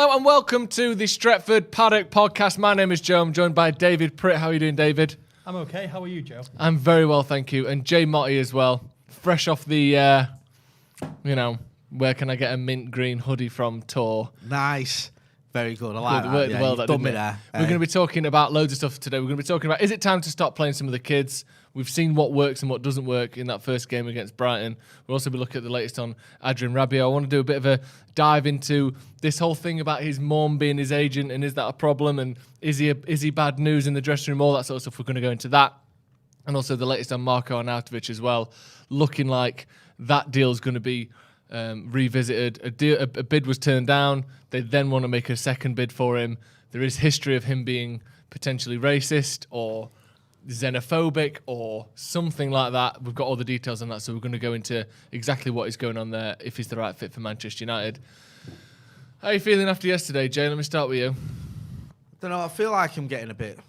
Hello and welcome to the Stretford Paddock podcast. My name is Joe. I'm joined by David Pritt. How are you doing, David? I'm okay. How are you, Joe? I'm very well, thank you. And Jay Motti as well. Fresh off the, where can I get a mint green hoodie from tour. Nice. Very good. I like that. Yeah, well, done me there. We're going to be talking about loads of stuff today. We're going to be talking about, is it time to stop playing some of the kids? We've seen what works and what doesn't work in that first game against Brighton. We'll also be looking at the latest on Rabiot. I want to do a bit of a dive into this whole thing about his mom being his agent, and is that a problem? And is he bad news in the dressing room? All that sort of stuff. We're going to go into that. And also the latest on Marco Arnautovic as well. Looking like that deal's going to be revisited. A bid was turned down. They then want to make a second bid for him. There is history of him being potentially racist or xenophobic or something like that. We've got all the details on that, so we're going to go into exactly what is going on there, if he's the right fit for Manchester United. How are you feeling after yesterday, Jay? Let me start with you. I don't know. I feel like I'm getting a bit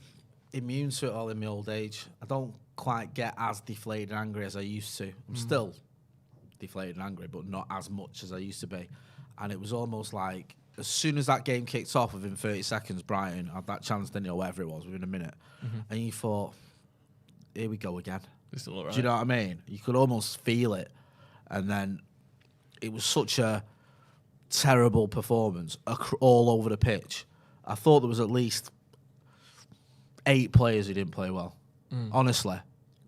immune to it all in my old age. I don't quite get as deflated and angry as I used to. I'm still deflated and angry, but not as much as I used to be. And it was almost like as soon as that game kicked off, within 30 seconds, Brighton had that chance, didn't you, or whatever it was, within a minute. And you thought, here we go again. It's all right. Do you know what I mean? You could almost feel it. And then it was such a terrible performance all over the pitch. I thought there was at least 8 players who didn't play well. Honestly,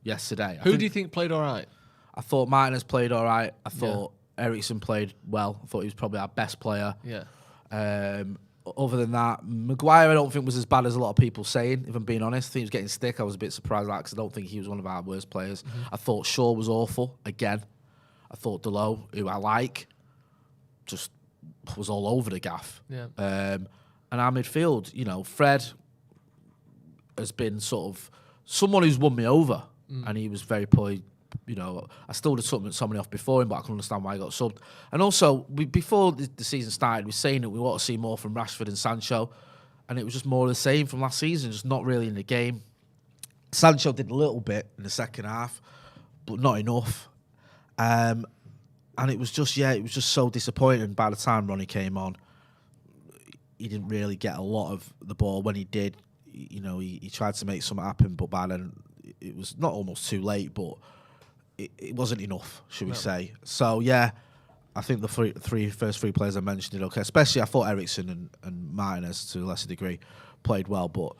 yesterday. Who do you think played all right? I thought Martinez played all right. I thought Eriksen played well. I thought he was probably our best player. Yeah. Other than that, Maguire I don't think was as bad as a lot of people saying, if I'm being honest. I think he was getting stick. I was a bit surprised at that because I don't think he was one of our worst players. I thought Shaw was awful, again. I thought Delo, who I like, just was all over the gaff. Yeah. And our midfield, Fred has been sort of someone who's won me over, and he was very poor. I still would have took somebody off before him, but I can understand why he got subbed. And also, before the season started, we were saying that we want to see more from Rashford and Sancho, and it was just more of the same from last season, just not really in the game. Sancho did a little bit in the second half, but not enough. And it was just so disappointing. By the time Ronnie came on, he didn't really get a lot of the ball. When he did, he tried to make something happen, but by then it was not almost too late, but it wasn't enough, should we say. So, I think the first three players I mentioned did okay. Especially, I thought Eriksen and Martinez, to a lesser degree, played well. But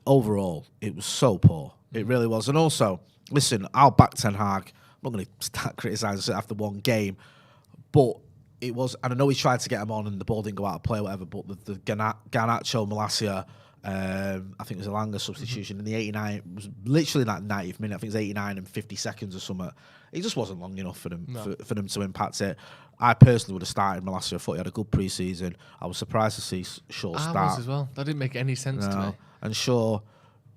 overall, it was so poor. It really was. And also, listen, I'll back Ten Hag. I'm not going to start criticising it after one game. But it was, and I know he tried to get him on and the ball didn't go out of play or whatever, but the Garnacho, Malacia, I think it was a Langer substitution in the 89. It was literally that 90th minute. I think it was 89 and 50 seconds or something. It just wasn't long enough for them for them to impact it. I personally would have started Malacia. I thought he had a good pre-season. I was surprised to see Shaw start. I was as well. That didn't make any sense to me. And Shaw,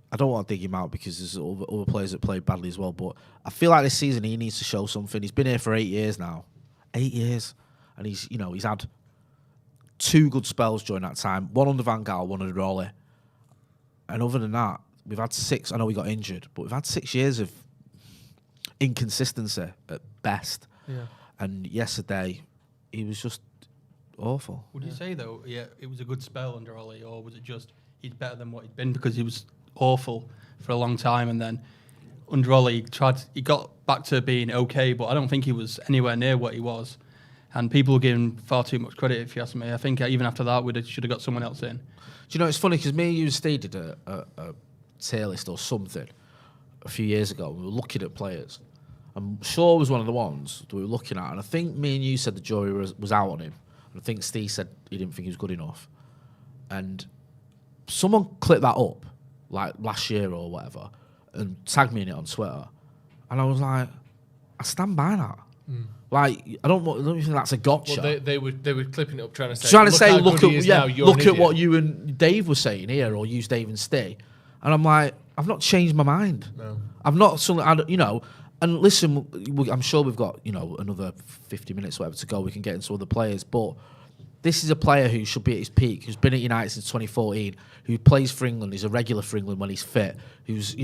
I don't want to dig him out because there's other players that played badly as well. But I feel like this season he needs to show something. He's been here for 8 years now. 8 years. And he's had 2 good spells during that time. One under Van Gaal, one under Wally. And other than that, we've had 6. I know we got injured, but we've had 6 years of inconsistency at best. Yeah. And yesterday, he was just awful. Would you say, though, it was a good spell under Ollie, or was it just he's better than what he'd been because he was awful for a long time, and then under Ollie, he got back to being okay, but I don't think he was anywhere near what he was. And people are giving far too much credit, if you ask me. I think even after that, we should have got someone else in. Do you know, it's funny because me and you stated a tier list or something a few years ago. We were looking at players. And Shaw was one of the ones that we were looking at. And I think me and you said the jury was out on him. And I think Steve said he didn't think he was good enough. And someone clipped that up, like last year or whatever, and tagged me in it on Twitter. And I was like, I stand by that. Like, I don't think that's a gotcha. Well, they were clipping it up trying to say, look at what you and Dave were saying here, or use Dave and Stay. And I'm like, I've not changed my mind. No. I've not suddenly, and listen, I'm sure we've got, another 50 minutes or whatever to go. We can get into other players, but this is a player who should be at his peak, who's been at United since 2014, who plays for England, he's a regular for England when he's fit, who's,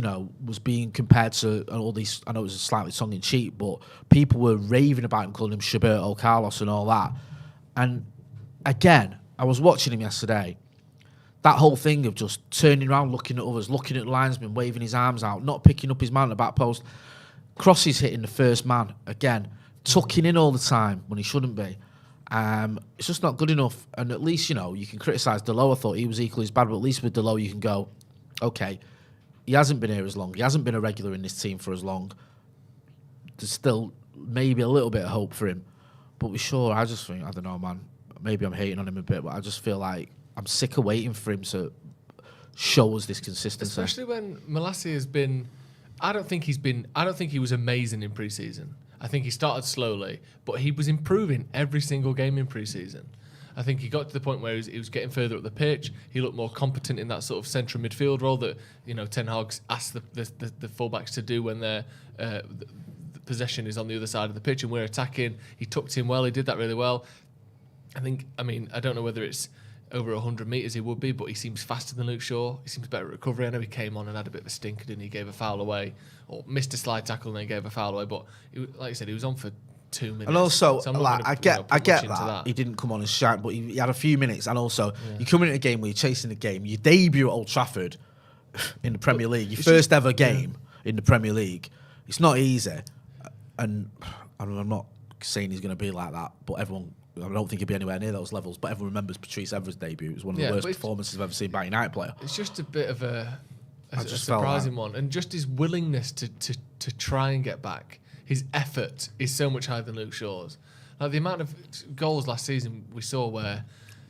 was being compared to all these, I know it was slightly tongue-in-cheek, but people were raving about him, calling him Roberto Carlos and all that. And again, I was watching him yesterday. That whole thing of just turning around, looking at others, looking at the linesman, waving his arms out, not picking up his man at the back post, crosses hitting the first man again, tucking in all the time when he shouldn't be. It's just not good enough. And at least, you know, you can criticise Delo. I thought he was equally as bad, but at least with Delo you can go, okay, he hasn't been here as long. He hasn't been a regular in this team for as long. There's still maybe a little bit of hope for him. But with Shaw, I just think, I don't know, man, maybe I'm hating on him a bit, but I just feel like I'm sick of waiting for him to show us this consistency. Especially when Malaise has been... I don't think he was amazing in pre-season. I think he started slowly, but he was improving every single game in pre-season. I think he got to the point where he was getting further up the pitch. He looked more competent in that sort of central midfield role that, you know, Ten Hag's asked the fullbacks to do when the possession is on the other side of the pitch and we're attacking. He tucked in well. He did that really well. I don't know whether it's over 100 metres he would be, but he seems faster than Luke Shaw. He seems better at recovery. I know he came on and had a bit of a stinker, didn't he? Gave a foul away, or missed a slide tackle and then gave a foul away. But like I said, he was on for 2 minutes. And also, so I get that he didn't come on and shine, but he had a few minutes. And also, you come into a game where you're chasing the game. You debut at Old Trafford in the Premier League. Your first ever game in the Premier League. It's not easy. And I'm not saying he's going to be like that, but everyone... I don't think he'd be anywhere near those levels, but everyone remembers Patrice Evra's debut. It was one of the worst performances I've ever seen by a United player. It's just a bit of a surprising one. And just his willingness to try and get back, his effort is so much higher than Luke Shaw's. Like the amount of goals last season we saw where,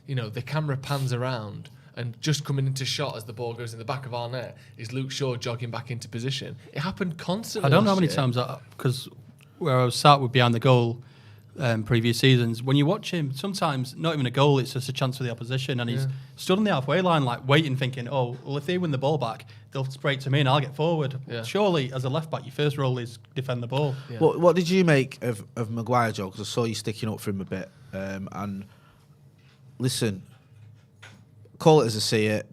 you know, the camera pans around and just coming into shot as the ball goes in the back of our net is Luke Shaw jogging back into position. It happened constantly. I don't know how many times, because where I was sat with behind the goal, previous seasons, when you watch him, sometimes not even a goal, it's just a chance for the opposition, and he's stood on the halfway line like waiting, thinking, oh, well, if they win the ball back, they'll spray it to me and I'll get forward. Surely as a left back your first role is defend the ball. What did you make of Maguire, Joe? Because I saw you sticking up for him a bit, and listen, call it as I see it,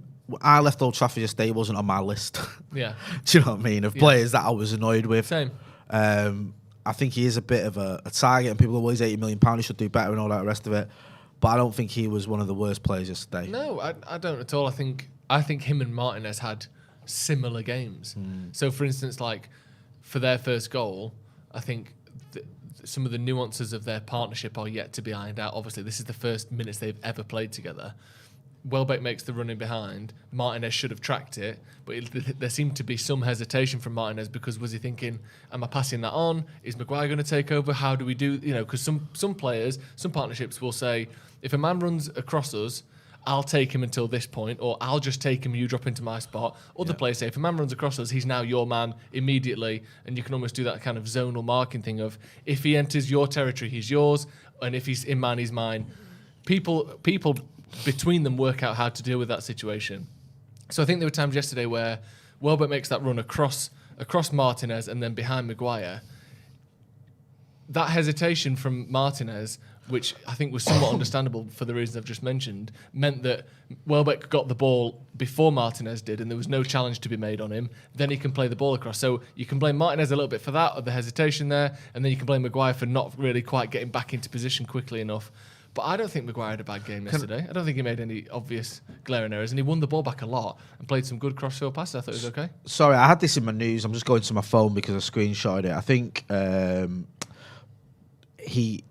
I left Old Trafford yesterday, he wasn't on my list. Do you know what I mean, of players that I was annoyed with. Same. I think he is a bit of a target, and people are always £80 million, he should do better and all that rest of it. But I don't think he was one of the worst players yesterday. No, I don't at all. I think him and Martinez had similar games. So, for instance, like for their first goal, I think some of the nuances of their partnership are yet to be ironed out. Obviously, this is the first minutes they've ever played together. Welbeck makes the running behind. Martinez should have tracked it, but there seemed to be some hesitation from Martinez because was he thinking, am I passing that on? Is Maguire going to take over? How do we do, you know, because some players, some partnerships will say, if a man runs across us, I'll take him until this point, or I'll just take him, you drop into my spot. Other players say, if a man runs across us, he's now your man immediately, and you can almost do that kind of zonal marking thing of, if he enters your territory, he's yours, and if he's in mine, he's mine. People between them work out how to deal with that situation. So I think there were times yesterday where Welbeck makes that run across Martinez and then behind Maguire. That hesitation from Martinez, which I think was somewhat understandable for the reasons I've just mentioned, meant that Welbeck got the ball before Martinez did and there was no challenge to be made on him. Then he can play the ball across. So you can blame Martinez a little bit for that, or the hesitation there, and then you can blame Maguire for not really quite getting back into position quickly enough. But I don't think Maguire had a bad game yesterday. I don't think he made any obvious glaring errors, and he won the ball back a lot and played some good cross-field passes. I thought it was okay. Sorry, I had this in my news. I'm just going to my phone because I screenshotted it. I think he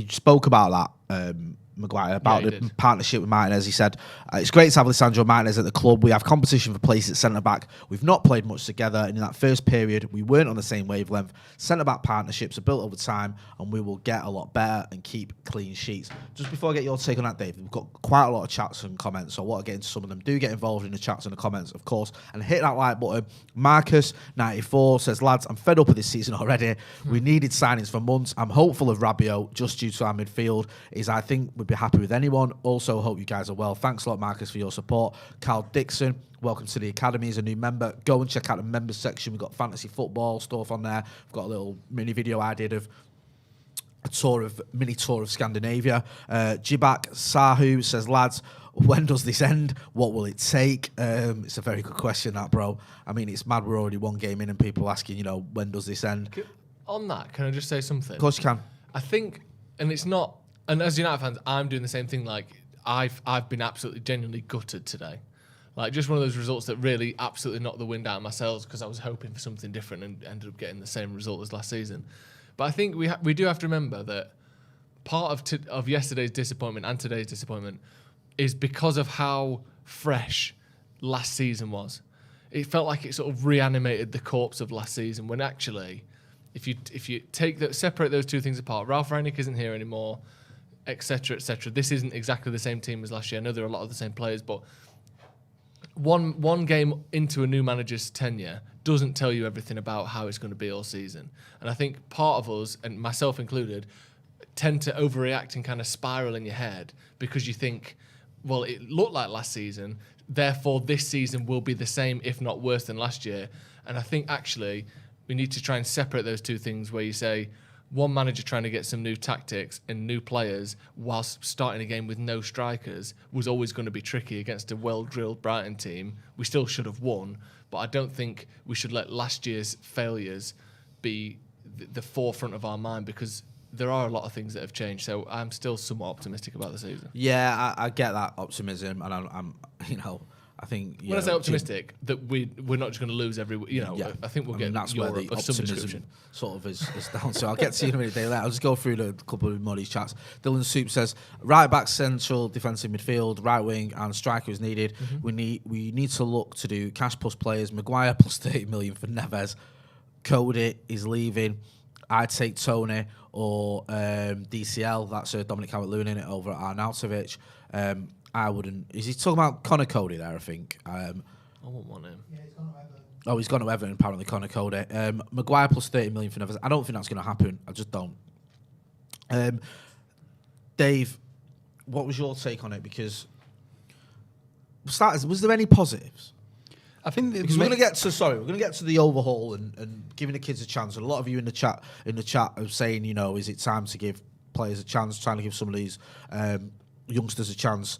spoke about that, Maguire, about the partnership with Martinez. He said, it's great to have Lisandro Martinez at the club. We have competition for place at centre-back. We've not played much together, and in that first period, we weren't on the same wavelength. Centre-back partnerships are built over time, and we will get a lot better and keep clean sheets. Just before I get your take on that, Dave, we've got quite a lot of chats and comments, so I want to get into some of them. Do get involved in the chats and the comments, of course, and hit that like button. Marcus94 says, lads, I'm fed up with this season already. We needed signings for months. I'm hopeful of Rabiot just due to our midfield. I think we'd be happy with anyone. Also, hope you guys are well. Thanks a lot, Marcus, for your support. Carl Dixon, welcome to the Academy as a new member. Go and check out the members section. We've got fantasy football stuff on there. We've got a little mini video I did of a mini tour of Scandinavia. Jibak Sahu says, lads, when does this end? What will it take? It's a very good question, that, bro. I mean, it's mad we're already one game in and people asking, you know, when does this end? On that, can I just say something? Of course you can. I think, and it's not, and as United fans, I'm doing the same thing. Like, I've been absolutely genuinely gutted today. Like, just one of those results that really absolutely knocked the wind out of my sails, because I was hoping for something different and ended up getting the same result as last season. But I think we do have to remember that part of yesterday's disappointment and today's disappointment is because of how fresh last season was. It felt like it sort of reanimated the corpse of last season, when actually, if you separate those two things apart, Ralph Rangnick isn't here anymore, etc., etc. This isn't exactly the same team as last year. I know there are a lot of the same players, but one game into a new manager's tenure doesn't tell you everything about how it's going to be all season. And I think part of us, and myself included, tend to overreact and kind of spiral in your head because you think, well, it looked like last season, therefore this season will be the same, if not worse than last year. And I think actually we need to try and separate those two things, where you say one manager trying to get some new tactics and new players whilst starting a game with no strikers was always going to be tricky against a well-drilled Brighton team. We still should have won, but I don't think we should let last year's failures be the forefront of our mind, because there are a lot of things that have changed. So I'm still somewhat optimistic about the season. Yeah, I get that optimism, and I'm I think when I say optimistic, that we're not just going to lose every. I think we'll get that's Europe where the of some optimism description. sort of is down. So I'll get to you in a minute, Daily. I'll just go through a couple of Muddy's chats. Dylan Soup says right back, central defensive midfield, right wing, and striker is needed. We need to look to do cash plus players. Maguire plus 30 million for Neves. Cody is leaving. I'd take Tony or DCL. That's Dominic Calvert-Lewin over at Arnautovic. I wouldn't. Is he talking about Connor Cody there? I think. I wouldn't want him. Yeah, he's gone to Everton. Oh, he's gone to Everton, apparently, Connor Cody. Maguire plus 30 million for Neves. I don't think that's going to happen. I just don't. Dave, what was your take on it? Because was there any positives? I think Because we're going to get to the overhaul and giving the kids a chance. And a lot of you in the chat are saying, is it time to give players a chance, trying to give some of these youngsters a chance,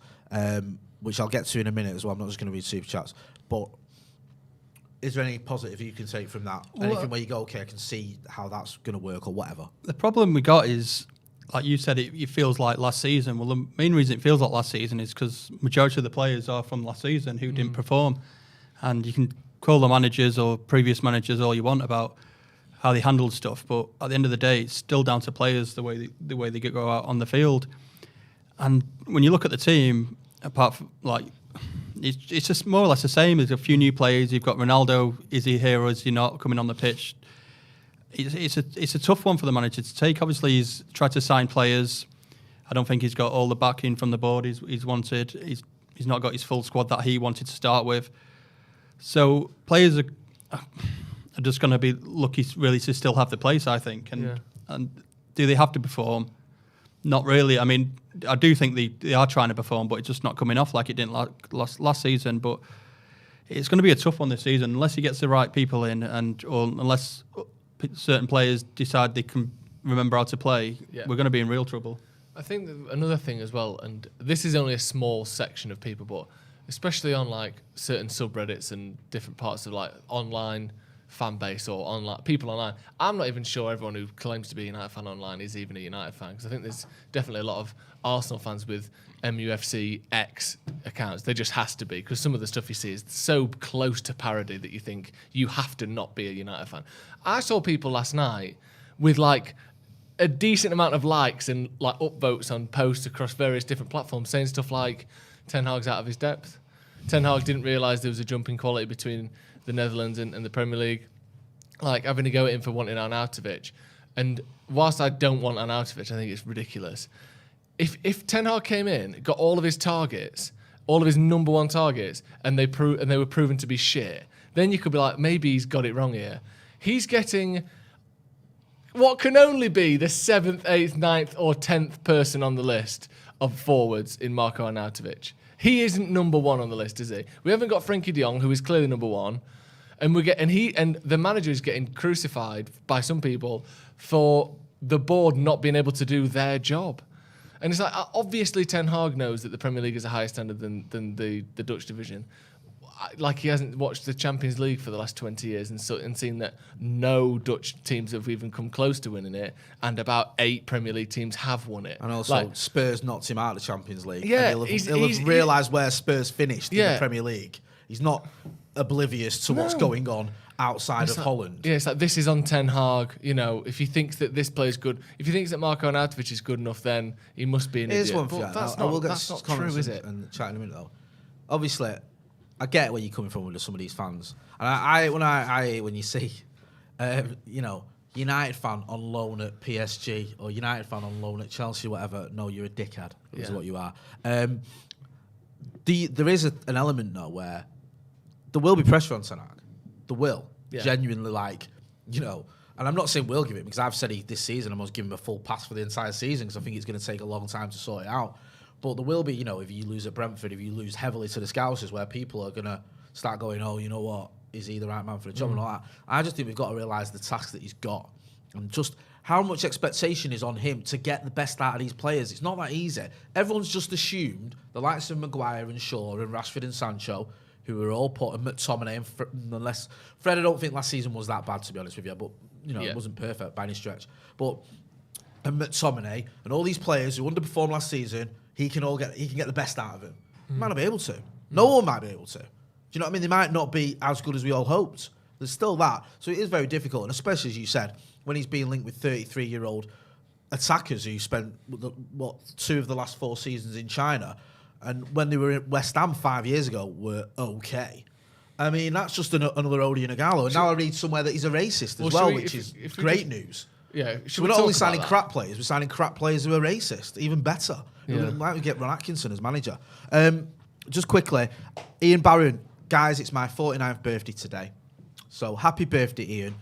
which I'll get to in a minute as well. I'm not just going to read super chats. But is there any positive you can take from that? Anything where you go, okay, I can see how that's going to work or whatever? The problem we got is, like you said, it feels like last season. Well, the main reason it feels like last season is because majority of the players are from last season who didn't perform. And you can call the managers or previous managers all you want about how they handled stuff, but at the end of the day, it's still down to players the way they go out on the field. And when you look at the team, apart from it's just more or less the same. There's a few new players. You've got Ronaldo. Is he here or is he not coming on the pitch? It's a tough one for the manager to take. Obviously, he's tried to sign players. I don't think he's got all the backing from the board he's wanted. He's not got his full squad that he wanted to start with. So players are just going to be lucky really to still have the place, I think. And do they have to perform? Not really. I mean, I do think they are trying to perform, but it's just not coming off like it didn't last season. But it's going to be a tough one this season unless he gets the right people in, or unless certain players decide they can remember how to play. Yeah. We're going to be in real trouble. I think another thing as well, and this is only a small section of people, but especially on like certain subreddits and different parts of like online fan base or online people online, I'm not even sure everyone who claims to be a United fan online is even a United fan, because I think there's definitely a lot of Arsenal fans with MUFC X accounts. There just has to be, because some of the stuff you see is so close to parody that you think you have to not be a United fan. I saw people last night with like a decent amount of likes and like upvotes on posts across various different platforms saying stuff like Ten Hag's out of his depth. Ten Hag didn't realise there was a jump in quality between the Netherlands and the Premier League. Like having to go at him for wanting Arnautovic. And whilst I don't want Arnautovic, I think it's ridiculous. If Ten Hag came in, got all of his targets, all of his number one targets, and they were proven to be shit, then you could be like, maybe he's got it wrong here. He's getting what can only be the 7th, 8th, 9th, or 10th person on the list of forwards in Marko Arnautovic. He isn't number one on the list, is he? We haven't got Frenkie de Jong, who is clearly number one, and the manager is getting crucified by some people for the board not being able to do their job. And it's like, obviously Ten Hag knows that the Premier League is a higher standard than the Dutch division. like he hasn't watched the Champions League for the last 20 years and seen that no Dutch teams have even come close to winning it, and about 8 Premier League teams have won it. And also, Spurs knocked him out of the Champions League. Yeah, and he'll have realised where Spurs finished in the Premier League. He's not oblivious to what's going on outside of Holland. Yeah, it's like, this is on Ten Hag. You know, if he thinks that this player's good, if he thinks that Marko Arnautovic is good enough, then he must be an idiot. Here's one for you. That's not true, is it? And chat in a minute though. Obviously, I get where you're coming from with some of these fans, and when you see, United fan on loan at PSG or United fan on loan at Chelsea, whatever. No, you're a dickhead. Is what you are. There is an element though where there will be pressure on Ten Hag. There will genuinely, and I'm not saying we'll give it, because I've said this season I must give him a full pass for the entire season, because I think it's going to take a long time to sort it out. But there will be, if you lose at Brentford, if you lose heavily to the Scousers, where people are going to start going, oh, you know what, is he the right man for the job and all that. I just think we've got to realise the task that he's got, and just how much expectation is on him to get the best out of these players. It's not that easy. Everyone's just assumed the likes of Maguire and Shaw and Rashford and Sancho, who were all put, and McTominay, and unless Fred, I don't think last season was that bad, to be honest with you, but it wasn't perfect by any stretch. But and McTominay and all these players who underperformed last season, he can get the best out of him. He might not be able to. No one might be able to. Do you know what I mean? They might not be as good as we all hoped. There's still that. So it is very difficult, and especially, as you said, when he's being linked with 33-year-old attackers who spent 2 of the last 4 seasons in China, and when they were at West Ham 5 years ago were okay. I mean, that's just another Odi and a Gallo. And now I read somewhere that he's a racist as well, which is great news. Yeah, so we're not only signing crap players, we're signing crap players who are racist. Even better. Like we get Ron Atkinson as manager. Just quickly, Ian Barron, guys, it's my 49th birthday today. So happy birthday, Ian.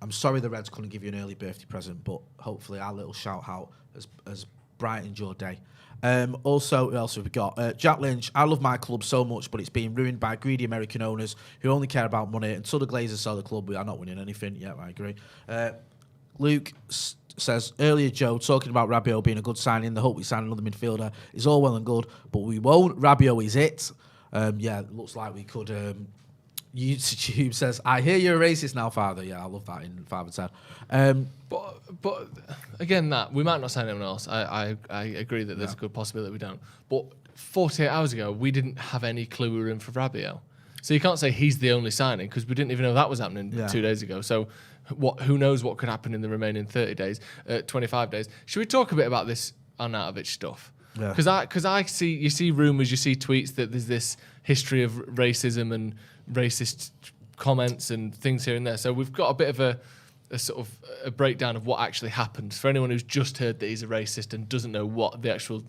I'm sorry the Reds couldn't give you an early birthday present, but hopefully our little shout out has brightened your day. Also, who else have we got? Jack Lynch, I love my club so much, but it's being ruined by greedy American owners who only care about money. Until the Glazers sell the club, we are not winning anything. Yeah, I agree. Luke says, earlier, Joe, talking about Rabiot being a good signing, the hope we sign another midfielder is all well and good, but we won't. Rabiot is it. It looks like we could. YouTube says, I hear you're a racist now, Father. Yeah, I love that in Father Ted. But again, that we might not sign anyone else. I agree that there's a good possibility we don't. But 48 hours ago, we didn't have any clue we were in for Rabiot. So you can't say he's the only signing, because we didn't even know that was happening 2 days ago. So who knows what could happen in the remaining 30 days, 25 days. Should we talk a bit about this Arnautovic stuff? Because I see rumours, you see tweets that there's this history of racism and racist comments and things here and there. So we've got a bit of a sort of a breakdown of what actually happened for anyone who's just heard that he's a racist and doesn't know what the actual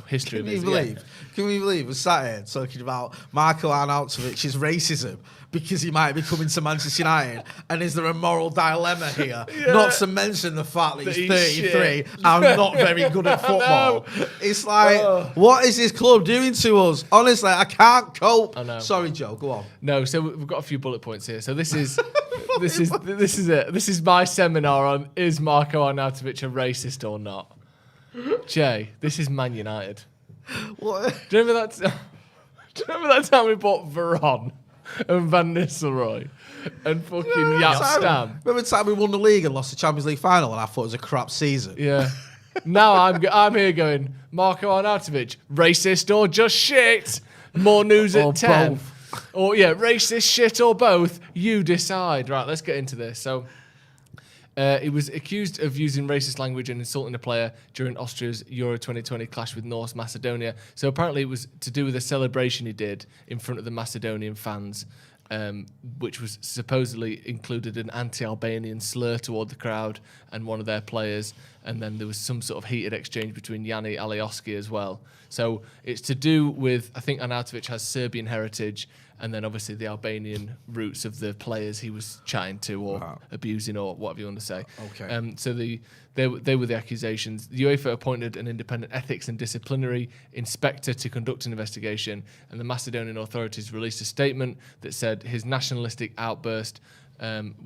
history of it is. Can we believe we're sat here talking about Marko Arnautovic's racism because he might be coming to Manchester United, and is there a moral dilemma here? Not to mention the fact that he's 33 and not very good at football. It's like, what is this club doing to us? Honestly, I can't cope. Sorry, Joe, go on. No, so we've got a few bullet points here. So this is this is it. This is my seminar on, is Marko Arnautovic a racist or not? Jay, this is Man United. What? Do you remember that time we bought Veron and Van Nistelrooy and fucking Jaap Stam? Remember the time we won the league and lost the Champions League final and I thought it was a crap season? Yeah. Now I'm here going, Marko Arnautovic, racist or just shit? More news or at 10. Both. Or racist, shit or both. You decide. Right, let's get into this. So he was accused of using racist language and insulting a player during Austria's Euro 2020 clash with North Macedonia. So apparently it was to do with a celebration he did in front of the Macedonian fans, which was supposedly included an anti-Albanian slur toward the crowd and one of their players. And then there was some sort of heated exchange between Yanni Alioski as well. So it's to do with, I think Arnautovic has Serbian heritage, and then obviously the Albanian roots of the players he was chatting to or abusing or whatever you want to say. Okay. So they were the accusations. The UEFA appointed an independent ethics and disciplinary inspector to conduct an investigation, and the Macedonian authorities released a statement that said his nationalistic outburst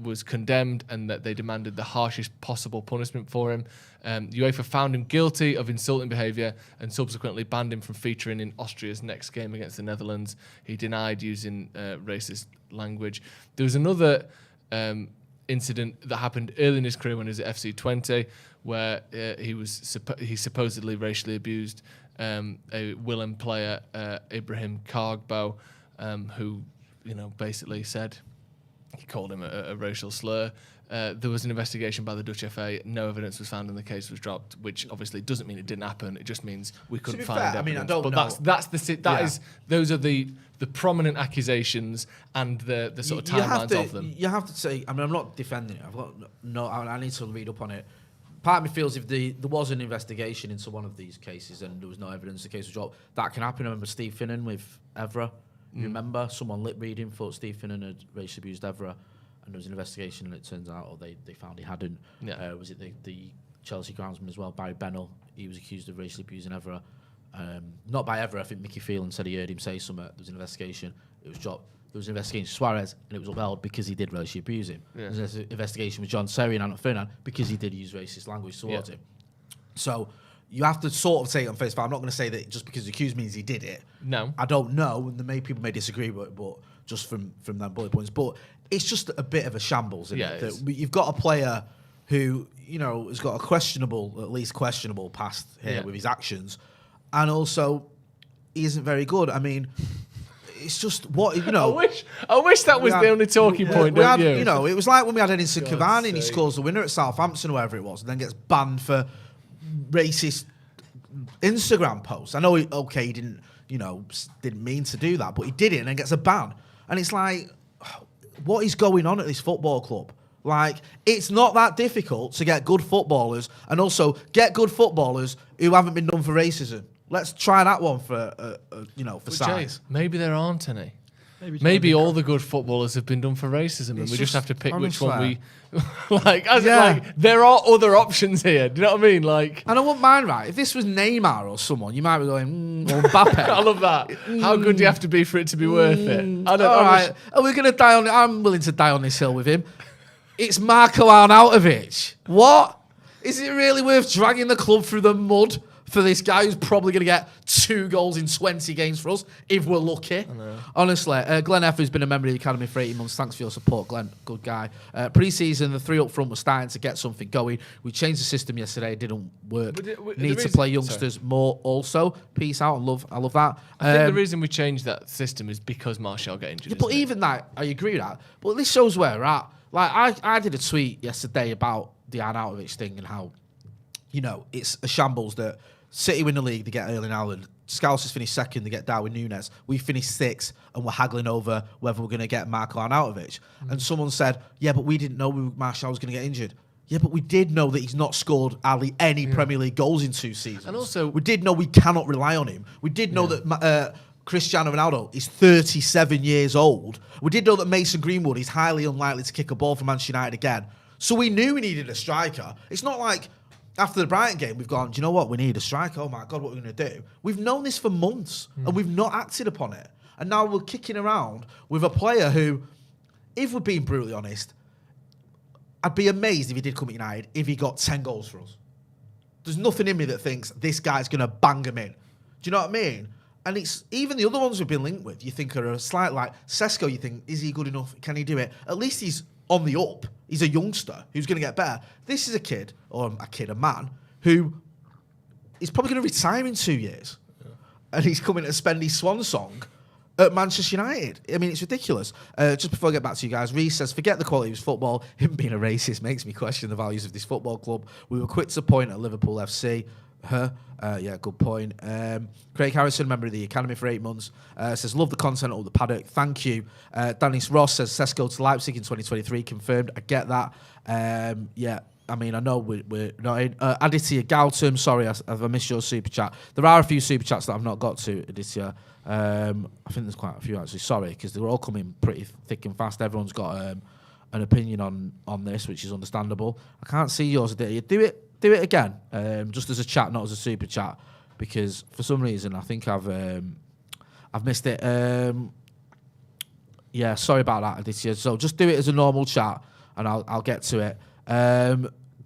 was condemned and that they demanded the harshest possible punishment for him. UEFA found him guilty of insulting behaviour and subsequently banned him from featuring in Austria's next game against the Netherlands. He denied using racist language. There was another incident that happened early in his career when he was at FC Twente, where he supposedly racially abused a Willem player, Ibrahim Kargbo, who basically said he called him a racial slur. There was an investigation by the Dutch FA. No evidence was found and the case was dropped, which obviously doesn't mean it didn't happen. It just means we couldn't find evidence. I mean, I don't know. Those are the prominent accusations and the sort of timelines of them. You have to say, I mean, I'm not defending it. I need to read up on it. Part of me feels if there was an investigation into one of these cases and there was no evidence the case was dropped, that can happen. I remember Steve Finnan with Evra. You remember someone lip reading thought Steve Finnan had racially abused Evra, and there was an investigation and it turns out, or they found he hadn't. Yeah. Was it the Chelsea groundsman as well, Barry Bennell? He was accused of racially abusing Evra. Not by Evra, I think Mickey Phelan said he heard him say something. There was an investigation, it was dropped. There was an investigation into Suarez, and it was upheld because he did racially abuse him. Yeah. There was an investigation with John Terry and Arnold Ferdinand because he did use racist language towards him. So you have to sort of say it on face value. I'm not going to say that just because he accused means he did it. No. I don't know. People may disagree with it, but just from them bullet points. But it's just a bit of a shambles, isn't it? That you've got a player who, has got a at least questionable past here with his actions. And also, he isn't very good. I mean, it's just what, I wish that was the only talking point, don't you? It was like when we had Edinson Cavani and he scores the winner at Southampton or wherever it was, and then gets banned for racist Instagram posts. I know he didn't mean to do that, but he did it and then gets a ban. And it's like, what is going on at this football club? Like, it's not that difficult to get good footballers and also get good footballers who haven't been done for racism. Let's try that one for size. Maybe there aren't any. Maybe all the good footballers have been done for racism, and we just have to pick which one we like. There are other options here. Do you know what I mean? Like, and I wouldn't mind, right? If this was Neymar or someone, you might be going, or Mbappe. I love that. How good do you have to be for it to be worth it? I don't know. All right, are we going to die on it? I'm willing to die on this hill with him. It's Marko Arnautovic. What? Is it really worth dragging the club through the mud for this guy who's probably going to get 2 goals in 20 games for us, if we're lucky? Honestly, Glenn F, who's been a member of the Academy for 18 months, thanks for your support, Glenn. Good guy. Pre-season, the 3 up front were starting to get something going. We changed the system yesterday. It didn't work. Need to play youngsters more also. Peace out. I love that. I think the reason we changed that system is because Martial got injured. Yeah, but even that, I agree with that. But this shows where we're at. Like, I did a tweet yesterday about the Arnautovic thing and how, it's a shambles that City win the league, they get Erling Haaland. Scousers finished second, they get Darwin Núñez. We finished 6th, and we're haggling over whether we're going to get Marko Arnautovic. And someone said, yeah, but we didn't know Martial was going to get injured. Yeah, but we did know that he's not scored hardly any Premier League goals in 2 seasons. And also, we did know we cannot rely on him. We did know that Cristiano Ronaldo is 37 years old. We did know that Mason Greenwood is highly unlikely to kick a ball for Manchester United again. So we knew we needed a striker. It's not like after the Brighton game, we've gone, do you know what? We need a striker. Oh, my God, what are we going to do? We've known this for months, and we've not acted upon it. And now we're kicking around with a player who, if we're being brutally honest, I'd be amazed if he did come at United if he got 10 goals for us. There's nothing in me that thinks this guy's going to bang him in. Do you know what I mean? And it's even the other ones we've been linked with, you think are a slight, like Sesko, you think, is he good enough? Can he do it? At least he's on the up. He's a youngster who's going to get better. This is a man, who is probably going to retire in 2 years. Yeah. And he's coming to spend his swan song at Manchester United. I mean, it's ridiculous. Just before I get back to you guys, Reece says, forget the quality of his football. Him being a racist makes me question the values of this football club. We were quick to point at Liverpool FC. Yeah, good point. Craig Harrison, member of the Academy for 8 months, says, love the content of the Paddock. Thank you. Dennis Ross says, Sesko to Leipzig in 2023. Confirmed. I get that. Yeah, I mean, I know we're not in. Aditya Gautam, sorry, I've missed your super chat. There are a few super chats that I've not got to, Aditya. I think there's quite a few, actually. Sorry, because they're all coming pretty thick and fast. Everyone's got an opinion on this, which is understandable. I can't see yours, Aditya. Do it again, just as a chat, not as a super chat, because for some reason I think I've missed it. Yeah, sorry about that, Aditya. So just do it as a normal chat, and I'll get to it.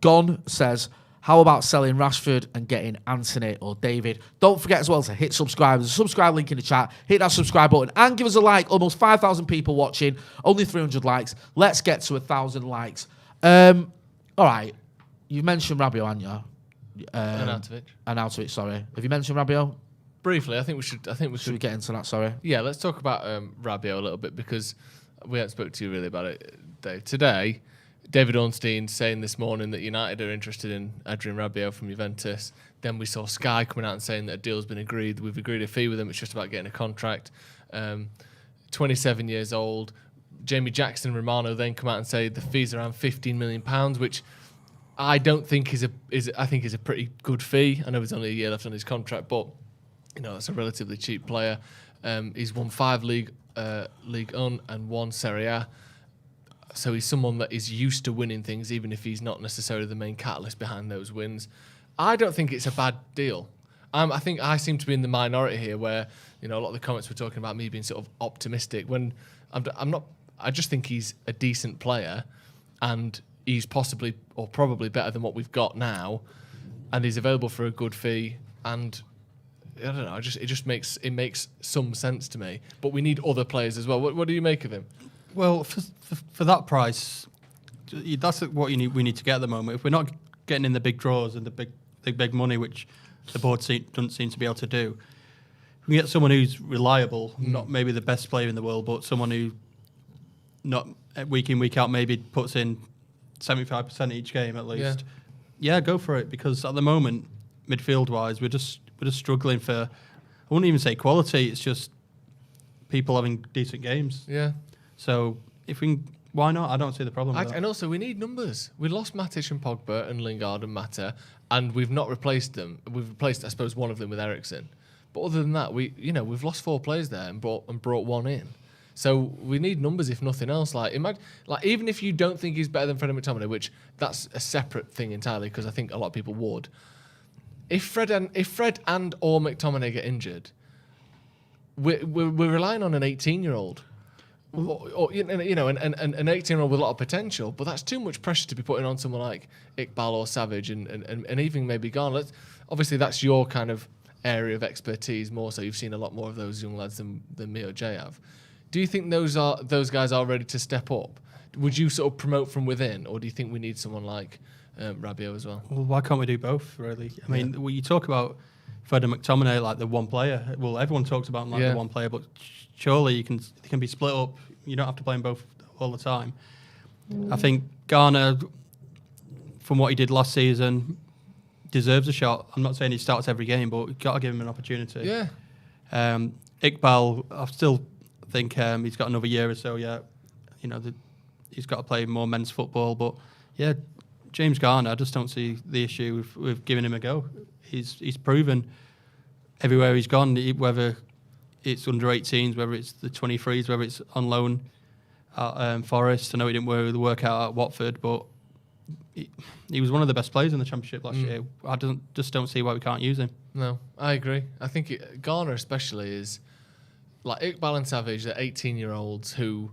Gon says, how about selling Rashford and getting Anthony or David? Don't forget as well to hit subscribe. There's a subscribe link in the chat. Hit that subscribe button and give us a like. Almost 5,000 people watching. Only 300 likes. Let's get to 1,000 likes. All right. You mentioned Rabiot, haven't you? Arnautovic, sorry. Have you mentioned Rabiot? Briefly, I think we should. Should we get into that? Sorry. Yeah, let's talk about Rabiot a little bit because we haven't spoke to you really about it, Dave. Today, David Ornstein saying this morning that United are interested in Adrien Rabiot from Juventus. Then we saw Sky coming out and saying that a deal's been agreed. We've agreed a fee with him. It's just about getting a contract. 27 years old. Jamie Jackson and Romano then come out and say the fee's around £15 million, which I don't think is a pretty good fee. I know there's only a year left on his contract, but that's a relatively cheap player. He's won 5 League 1 and 1 Serie A. So he's someone that is used to winning things, even if he's not necessarily the main catalyst behind those wins. I don't think it's a bad deal. I think I seem to be in the minority here, where a lot of the comments were talking about me being sort of optimistic. When I'm not. I just think he's a decent player, and he's possibly or probably better than what we've got now, and he's available for a good fee. And I don't know. It just makes some sense to me. But we need other players as well. What do you make of him? Well, for that price, that's what we need to get at the moment. If we're not getting in the big draws and the big money, which the board doesn't seem to be able to do, we can get someone who's reliable, not maybe the best player in the world, but someone who, not week in, week out, maybe puts in 75% each game at least. Yeah, go for it, because at the moment, midfield-wise, we're just struggling for, I wouldn't even say quality, it's just people having decent games. Yeah. So if we can, why not? I don't see the problem with that. And also, we need numbers. We lost Matic and Pogba and Lingard and Mata, and we've not replaced them. We've replaced, I suppose, one of them with Eriksen. But other than that, we've lost 4 players there and brought one in. So we need numbers, if nothing else. Even if you don't think he's better than Fred and McTominay, which that's a separate thing entirely, because I think a lot of people would. If Fred and or McTominay get injured, we're relying on an 18-year-old. Or an 18-year-old with a lot of potential, but that's too much pressure to be putting on someone like Iqbal or Savage and even maybe Garner. Obviously, that's your kind of area of expertise more, so you've seen a lot more of those young lads than me or Jay have. Do you think those guys are ready to step up? Would you sort of promote from within, or do you think we need someone like Rabiot as well? Well, why can't we do both, really? I mean, when you talk about Fred and McTominay like the one player, well, everyone talks about them like the one player, but surely they can be split up. You don't have to play them both all the time. I think Garner, from what he did last season, deserves a shot. I'm not saying he starts every game, but you've got to give him an opportunity. Yeah. Iqbal, I still think he's got another year or so yet. He's got to play more men's football. But yeah, James Garner, I just don't see the issue with giving him a go. He's proven everywhere he's gone, whether it's under 18s, whether it's the 23s, whether it's on loan at Forest. I know he didn't work out at Watford, but he was one of the best players in the Championship last year. I just don't see why we can't use him. No, I agree. I think Garner especially is like Iqbal and Savage. They're 18-year-olds who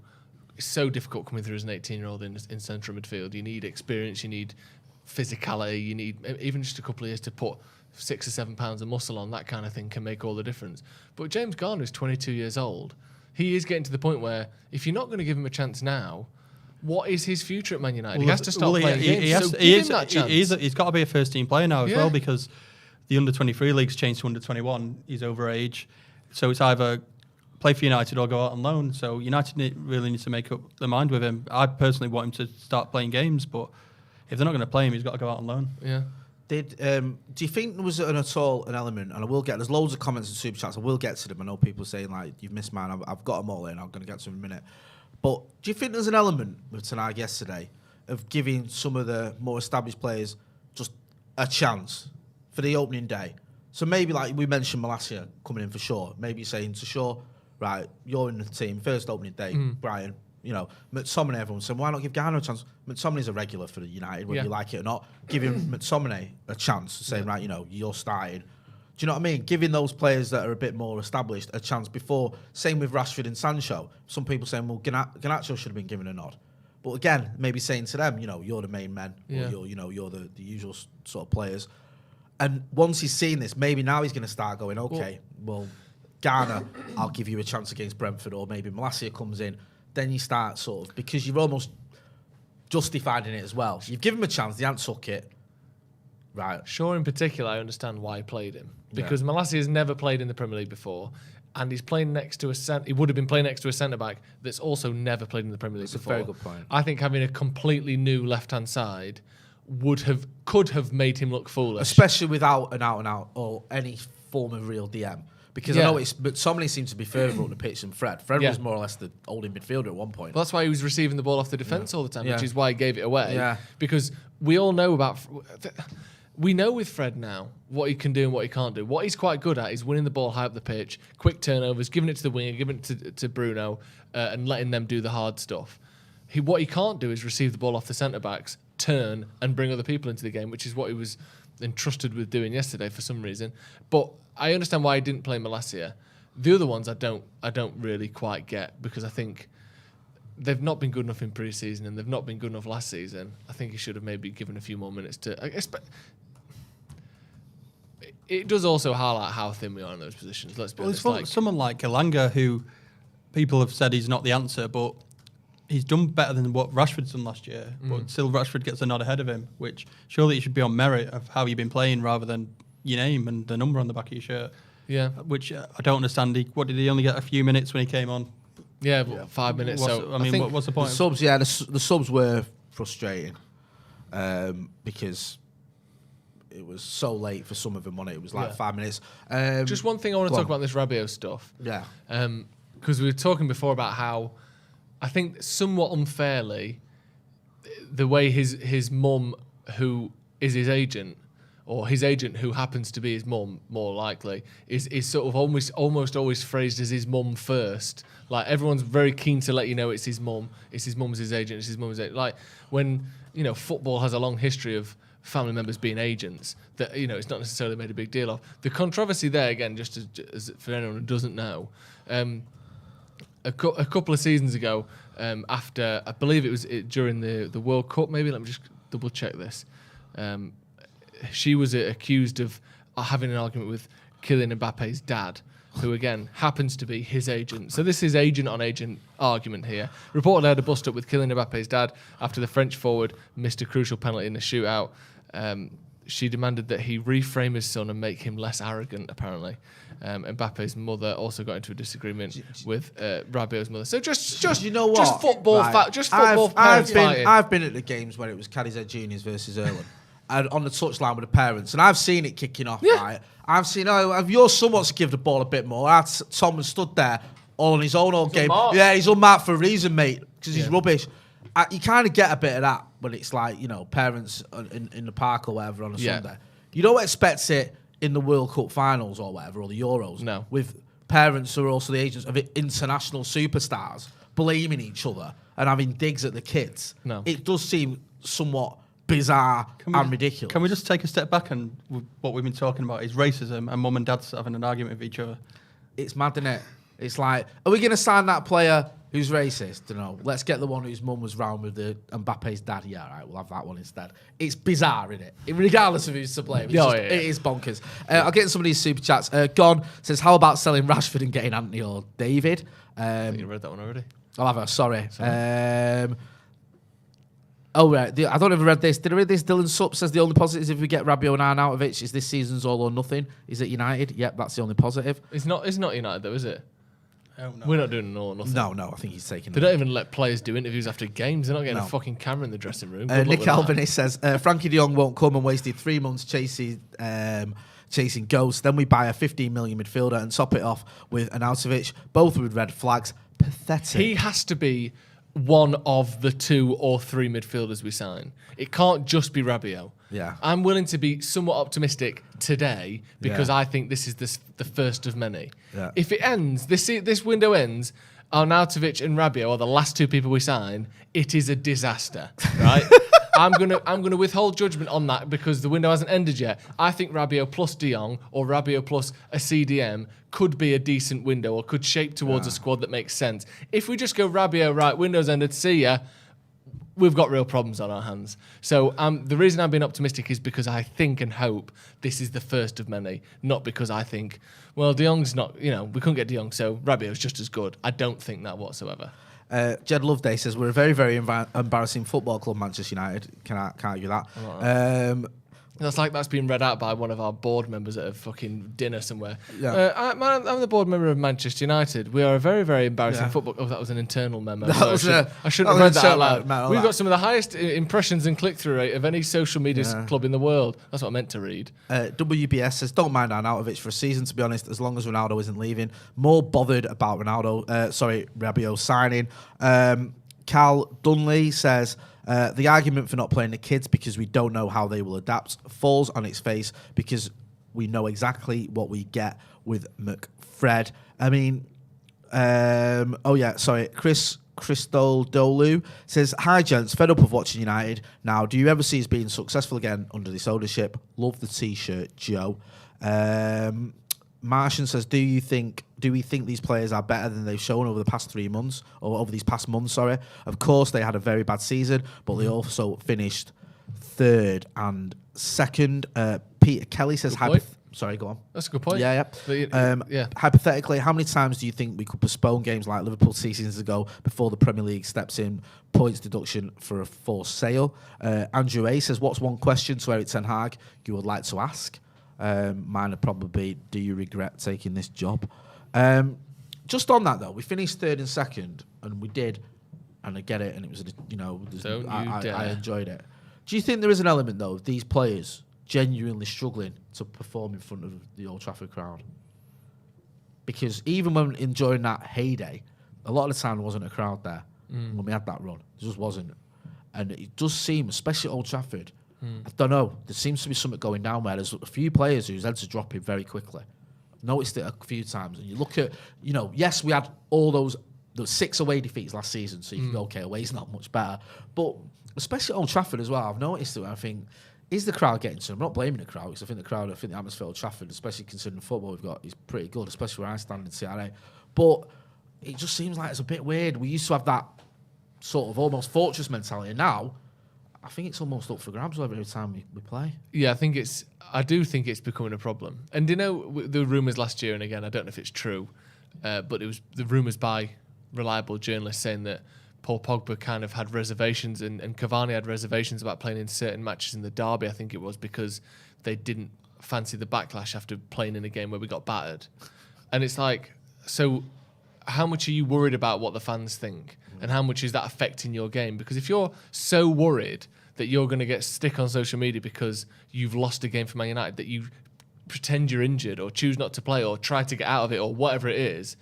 it's so difficult coming through as an 18-year-old in central midfield. You need experience, you need physicality, you need even just a couple of years to put 6 or 7 pounds of muscle on. That kind of thing can make all the difference. But James Garner is 22 years old. He is getting to the point where if you're not going to give him a chance now, what is his future at Man United? Well, he has to start playing games. Give him that chance. He's got to be a first-team player now as well, because the under-23 league's changed to under-21. He's over age. So it's either play for United or go out on loan. So United really needs to make up their mind with him. I personally want him to start playing games, but if they're not going to play him, he's got to go out on loan. Yeah. Do you think there was at all an element, and I will get, there's loads of comments and super chats, I will get to them. I know people saying, like, you've missed mine, I've got them all in, I'm going to get to them in a minute. But do you think there's an element with Tenag yesterday of giving some of the more established players just a chance for the opening day? So maybe, like we mentioned, Malacia coming in for Shaw, maybe saying to Shaw, right, you're in the team, first opening day, Brighton, McTominay, everyone said, why not give Garner a chance? McTominay's a regular for the United, whether you like it or not. Give him McTominay a chance, saying, right, you're starting. Do you know what I mean? Giving those players that are a bit more established a chance before. Same with Rashford and Sancho. Some people saying, well, Garnacho should have been given a nod. But again, maybe saying to them, you're the main men. Yeah. Or you're the usual sort of players. And once he's seen this, maybe now he's going to start going, okay, well, Garner, I'll give you a chance against Brentford, or maybe Malacia comes in. Then you start sort of, because you're almost justified in it as well. You've given him a chance, they haven't took it. Right. Shaw in particular, I understand why he played him. Because Malacia has never played in the Premier League before, and he's playing next to he would have been playing next to a centre-back that's also never played in the Premier League before. That's a very good point. I think having a completely new left-hand side could have made him look foolish. Especially without an out-and-out or any form of real DM. Because I know but somebody seems to be further up the pitch than Fred. Fred was more or less the holding midfielder at one point. Well, that's why he was receiving the ball off the defence all the time, which is why he gave it away. Yeah. Because we all know we know with Fred now what he can do and what he can't do. What he's quite good at is winning the ball high up the pitch, quick turnovers, giving it to the winger, giving it to Bruno, and letting them do the hard stuff. What he can't do is receive the ball off the centre-backs, turn, and bring other people into the game, which is what he was entrusted with doing yesterday for some reason. But I understand why he didn't play Malacia. The other ones I don't really quite get, because I think they've not been good enough in pre-season and they've not been good enough last season. I think he should have maybe given a few more minutes to... It does also highlight how thin we are in those positions. Let's be honest. It's someone like Elanga, who people have said he's not the answer, but he's done better than what Rashford's done last year. But still, Rashford gets a nod ahead of him, which surely it should be on merit of how you've been playing rather than your name and the number on the back of your shirt. Yeah. Which I don't understand. What did he only get a few minutes when he came on? Yeah, but 5 minutes. What's the point? The subs, the subs were frustrating because it was so late for some of them on it. It was like 5 minutes. Just one thing I want to talk about this Rabiot stuff. Yeah. Because we were talking before about how I think somewhat unfairly the way his mum, who is his agent, or his agent who happens to be his mum, more likely, is sort of almost always phrased as his mum first. Like, everyone's very keen to let you know it's his mum. It's his mum's his agent. It's his mum's agent. Like, when, football has a long history of family members being agents, that, it's not necessarily made a big deal of. The controversy there, again, just as for anyone who doesn't know, a couple of seasons ago, after, I believe it was during the World Cup, maybe, let me just double check this, she was accused of having an argument with Kylian Mbappe's dad, who again happens to be his agent. So this is agent on agent argument here. Reportedly had a bust up with Kylian Mbappe's dad after the French forward missed a crucial penalty in the shootout. She demanded that he reframe his son and make him less arrogant, apparently. Mbappe's mother also got into a disagreement with Rabiot's mother. So just you know what? Just football, parents fighting. I've been at the games where it was Cadizet Juniors versus Erland. And on the touchline with the parents, and I've seen it kicking off, right? I've seen, if your son wants to give the ball a bit more, Tom stood there all on his own all game. Unmarked. Yeah, he's unmarked for a reason, mate, because he's rubbish. You kind of get a bit of that when it's like, parents in the park or whatever on a Sunday. You don't expect it in the World Cup finals or whatever, or the Euros. No. With parents who are also the agents of international superstars blaming each other and having digs at the kids. No. It does seem somewhat bizarre and ridiculous. Can we just take a step back and what we've been talking about is racism and mum and dad's having an argument with each other? It's mad, isn't it? It's like, are we going to sign that player who's racist? No, let's get the one whose mum was round with the Mbappe's dad. Yeah, all right, we'll have that one instead. It's bizarre, isn't it? Regardless of who's to blame. It is bonkers. I'll get some of these super chats. Gon says, how about selling Rashford and getting Anthony or David? I think you read that one already. I'll have her, sorry. Oh, right. I don't ever read this. Did I read this? Dylan Supp says the only positive is if we get Rabiot and Arnautovic is this season's all or nothing. Is it United? Yep, that's the only positive. It's not United, though, is it? Oh, no. We're not doing an all or nothing. No, I think he's taking They don't even let players do interviews after games. They're not getting a fucking camera in the dressing room. Nick Albanese says, Frankie de Jong won't come and wasted 3 months chasing ghosts. Then we buy a 15 million midfielder and top it off with Arnautovic. Both with red flags. Pathetic. He has to be one of the 2 or 3 midfielders we sign. It can't just be Rabiot. Yeah. I'm willing to be somewhat optimistic today because I think this is the first of many. Yeah. If it ends, this window ends, Arnautovic and Rabiot are the last 2 people we sign, it is a disaster, right? I'm gonna withhold judgment on that because the window hasn't ended yet. I think Rabiot plus De Jong or Rabiot plus a CDM could be a decent window or could shape towards a squad that makes sense. If we just go Rabiot, right, window's ended, see ya, we've got real problems on our hands. So the reason I'm being optimistic is because I think and hope this is the first of many, not because I think, well, De Jong's not, we couldn't get De Jong, so Rabiot's just as good. I don't think that whatsoever. Jed Loveday says, we're a very, very embarrassing football club, Manchester United. Can't argue that. That's been read out by one of our board members at a fucking dinner somewhere. Yeah. I'm the board member of Manchester United. We are a very, very embarrassing football. Oh, that was an internal memo. I shouldn't have read that out loud. We've got some of the highest impressions and click-through rate of any social media club in the world. That's what I meant to read. WBS says, don't mind Arnautovic for a season, to be honest, as long as Ronaldo isn't leaving. More bothered about Rabiot signing. Cal Dunley says, the argument for not playing the kids because we don't know how they will adapt falls on its face because we know exactly what we get with McFred. I mean, Chris Christodolu says, hi gents, fed up of watching United. Now, do you ever see us being successful again under this ownership? Love the t-shirt, Joe. Martian says, do we think these players are better than they've shown over the past 3 months, or over these past months, sorry? Of course, they had a very bad season, but they also finished 3rd and 2nd. Peter Kelly says, sorry, go on. That's a good point. Yeah. Hypothetically, how many times do you think we could postpone games like Liverpool seasons ago before the Premier League steps in, points deduction for a forced sale? Andrew A says, what's one question to Erik Ten Hag you would like to ask? Mine would probably be, do you regret taking this job? Just on that, though, we finished 3rd and 2nd, and we did, and I get it, and it was, I enjoyed it. Do you think there is an element, though, of these players genuinely struggling to perform in front of the Old Trafford crowd? Because even when enjoying that heyday, a lot of the time there wasn't a crowd there when we had that run. There just wasn't. And it does seem, especially at Old Trafford, I don't know, there seems to be something going down where there's a few players whose heads are dropping very quickly. Noticed it a few times. And you look at, yes, we had all those 6 away defeats last season, so you can go, okay, away's not much better. But especially at Old Trafford as well, I've noticed it. I think, is the crowd getting to them? I'm not blaming the crowd, because I think the atmosphere at Old Trafford, especially considering the football we've got, is pretty good, especially where I stand in CRA. But it just seems like it's a bit weird. We used to have that sort of almost fortress mentality, and now I think it's almost up for grabs every time we play. Yeah, I do think it's becoming a problem. And the rumours last year, and again, I don't know if it's true, but it was the rumours by reliable journalists saying that Paul Pogba kind of had reservations and Cavani had reservations about playing in certain matches in the derby, I think it was, because they didn't fancy the backlash after playing in a game where we got battered. And it's like, so how much are you worried about what the fans think? And how much is that affecting your game? Because if you're so worried that you're going to get stick on social media because you've lost a game for Man United, that you pretend you're injured or choose not to play or try to get out of it or whatever it is,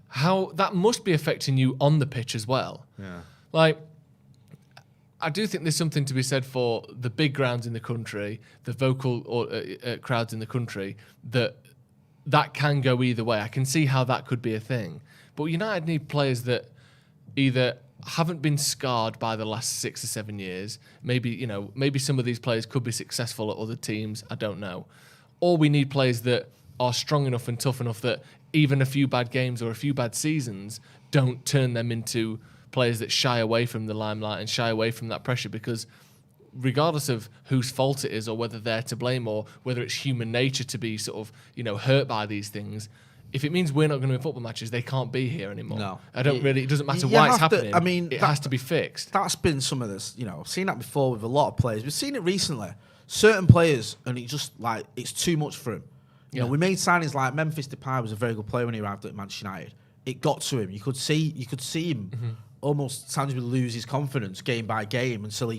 how that must be affecting you on the pitch as well. Yeah. Like, I do think there's something to be said for the big grounds in the country, the vocal crowds in the country, that can go either way. I can see how that could be a thing. But United need players that either haven't been scarred by the last 6 or 7 years. Maybe some of these players could be successful at other teams. I don't know. Or we need players that are strong enough and tough enough that even a few bad games or a few bad seasons don't turn them into players that shy away from the limelight and shy away from that pressure, because regardless of whose fault it is or whether they're to blame or whether it's human nature to be sort of, hurt by these things, if it means we're not going to win football matches, they can't be here anymore. No. It doesn't matter why it's happening. It has to be fixed. That's been some of this, I've seen that before with a lot of players. We've seen it recently. Certain players, and it's too much for him. We made signings like Memphis Depay was a very good player when he arrived at Manchester United. It got to him. You could see him almost tangibly lose his confidence game by game until he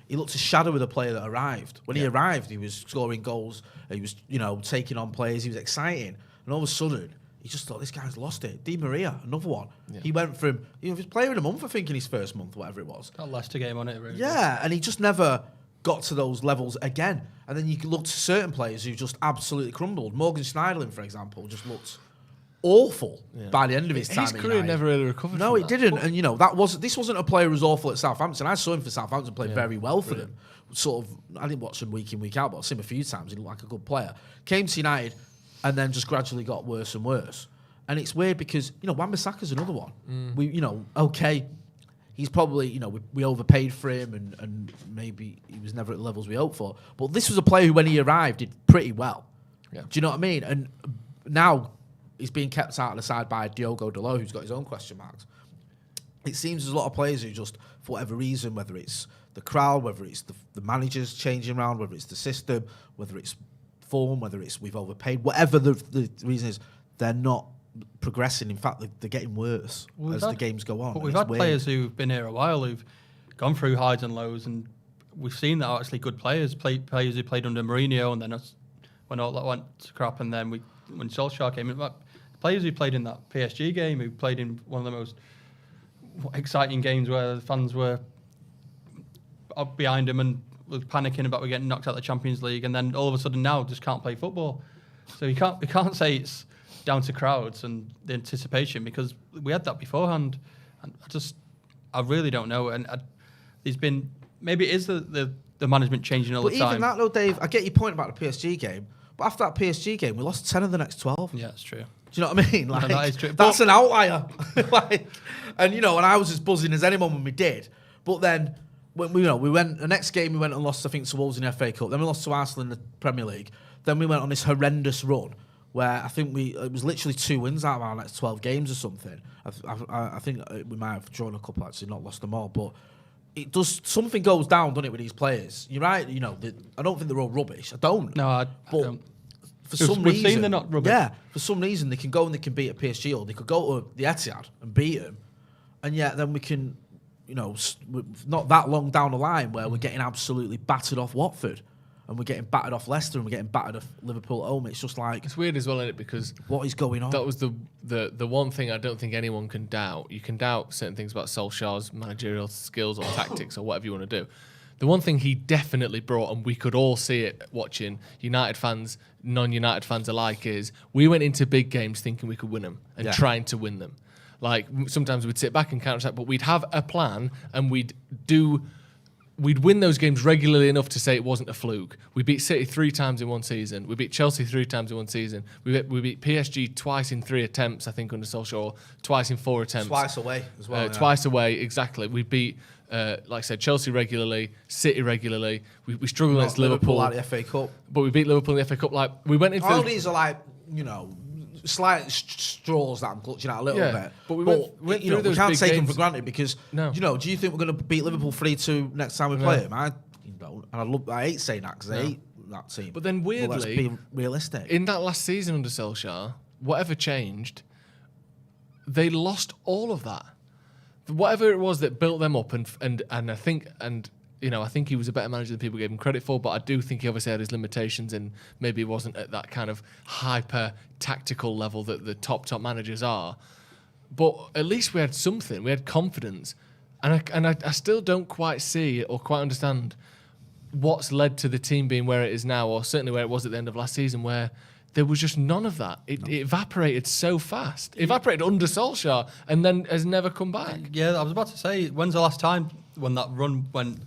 looked a shadow of the player that arrived. When he arrived, he was scoring goals. He was, taking on players. He was exciting. And all of a sudden, he just thought, this guy's lost it. Di Maria, another one. Yeah. He went from, he was player in a month, I think, in his first month, whatever it was. That Leicester game on it, really. Yeah, and he just never got to those levels again. And then you can look to certain players who just absolutely crumbled. Morgan Schneiderlin, for example, just looked awful by the end of his time. His career never really recovered. No, from it that. didn't. And this wasn't a player who was awful at Southampton. I saw him for Southampton play very well for them. Sort of, I didn't watch him week in, week out, but I've seen him a few times. He looked like a good player. Came to United and then just gradually got worse and worse. And it's weird because, Wan-Bissaka's another one. He's probably, we overpaid for him and maybe he was never at the levels we hoped for. But this was a player who, when he arrived, did pretty well. Yeah. Do you know what I mean? And now he's being kept out of the side by Diogo Dalot, who's got his own question marks. It seems there's a lot of players who just, for whatever reason, whether it's the crowd, whether it's the managers changing around, whether it's the system, whether it's form, whether it's we've overpaid, whatever the reason is, they're not progressing. In fact, they're getting worse as the games go on. But we've had players who've been here a while who've gone through highs and lows, and we've seen that are actually good players. Players who played under Mourinho, and then when all that went to crap, and then when Solskjaer came in, players who played in that PSG game, who played in one of the most exciting games where the fans were up behind him and were panicking about getting knocked out of the Champions League, and then all of a sudden now just can't play football. So we can't say it's down to crowds and the anticipation, because we had that beforehand, and I really don't know. And there's been, maybe it is the management changing all the time. But even that though, Dave, I get your point about the PSG game, but after that PSG game, we lost 10 of the next 12. Yeah, that's true. Do you know what I mean? Like, that is true. That's an outlier. And and I was as buzzing as anyone when we did. But then when we went the next game, we went and lost, I think, to Wolves in the FA Cup. Then we lost to Arsenal in the Premier League. Then we went on this horrendous run where I think it was literally 2 wins out of our next 12 games or something. I think we might have drawn a couple, actually, not lost them all. But something goes down, doesn't it, with these players? You're right. I don't think they're all rubbish. I don't. No, I don't. For some reason, seen they're not rubbish. Yeah, for some reason they can go and they can beat a PSG, or they could go to the Etihad and beat them, and yet then we can, not that long down the line where we're getting absolutely battered off Watford, and we're getting battered off Leicester, and we're getting battered off Liverpool at home. It's just like, it's weird as well, isn't it? Because what is going on? That was the one thing I don't think anyone can doubt. You can doubt certain things about Solskjaer's managerial skills or tactics or whatever you want to do. The one thing he definitely brought, and we could all see it watching, United fans, non-United fans alike, is we went into big games thinking we could win them and trying to win them. Like, sometimes we'd sit back and counter-attack, but we'd have a plan and we'd win those games regularly enough to say it wasn't a fluke. We beat City 3 times in one season. We beat Chelsea 3 times in one season. We beat PSG twice in 3 attempts, I think, under Solskjaer, twice in 4 attempts. Twice away as well. Twice away, exactly. We beat, like I said, Chelsea regularly, City regularly. We struggled against Liverpool at the FA Cup. But we beat Liverpool in the FA Cup. Like, we went into all these are like, slight straws that I'm clutching out a little bit. But we can't take them for granted because, no. Do you think we're going to beat Liverpool 3-2 next time we play them? I don't. And I hate saying that because I hate that team. But then weirdly, let's be realistic. In that last season under Solskjaer, whatever changed, they lost all of that. Whatever it was that built them up, and I think he was a better manager than people gave him credit for, but I do think he obviously had his limitations and maybe wasn't at that kind of hyper tactical level that the top managers are. But at least we had something. We had confidence, and I still don't quite see or quite understand what's led to the team being where it is now, or certainly where it was at the end of last season, where there was just none of that. It evaporated so fast. It evaporated under Solskjaer and then has never come back. Yeah, I was about to say, when's the last time when that run went?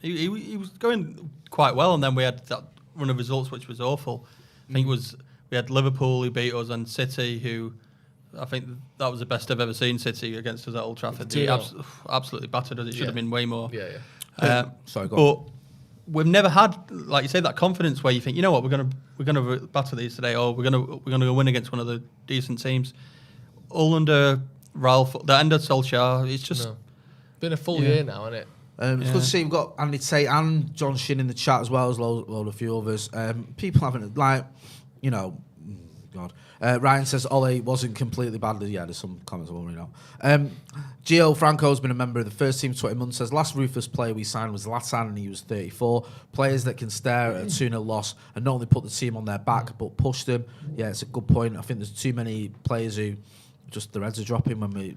He was going quite well, and then we had that run of results which was awful. I think we had Liverpool who beat us and City who, I think that was the best I've ever seen City against us at Old Trafford. They absolutely battered us. It should have been way more. Sorry, go on. But we've never had, like you say, that confidence where you think, you know what, we're gonna batter these today, or we're gonna go win against one of the decent teams. All under Ralph, the end of Solskjaer. It's just been a full year now, hasn't it? It's good to see we've got Andy Tate and John Shin in the chat as well as load a few others. People haven't, God. Ryan says Ole wasn't completely bad. Yeah, there's some comments I won't read out. Gio Franco's been a member of the first team 20 months. Says last ruthless player we signed was Latan and he was 34. Players that can stare at a 2-0 loss and not only put the team on their back but push them. Yeah, it's a good point. I think there's too many players who just their heads are dropping when we're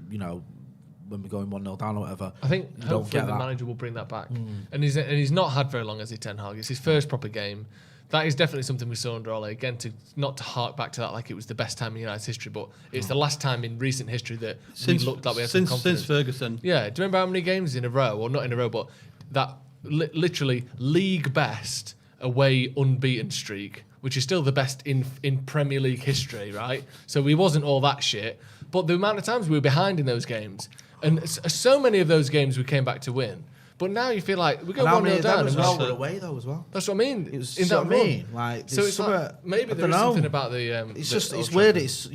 going 1-0 down or whatever. I think hopefully the manager will bring that back. And he's not had very long as Ten Hag. It's his first proper game. That is definitely something we saw under Ole. Again, not to hark back to that like it was the best time in United's history, but it's the last time in recent history that we looked like we had some confidence. Since Ferguson. Yeah. Do you remember how many games in a row, or not in a row, but that literally league best away unbeaten streak, which is still the best in Premier League history, right? So we wasn't all that shit, but the amount of times we were behind in those games, and so many of those games we came back to win. But now you feel like we go 1-0 down. As well, away though as well. That's what I mean. It was in so that what I mean. run. Like, So it's like, maybe there is something about the. It's weird. It's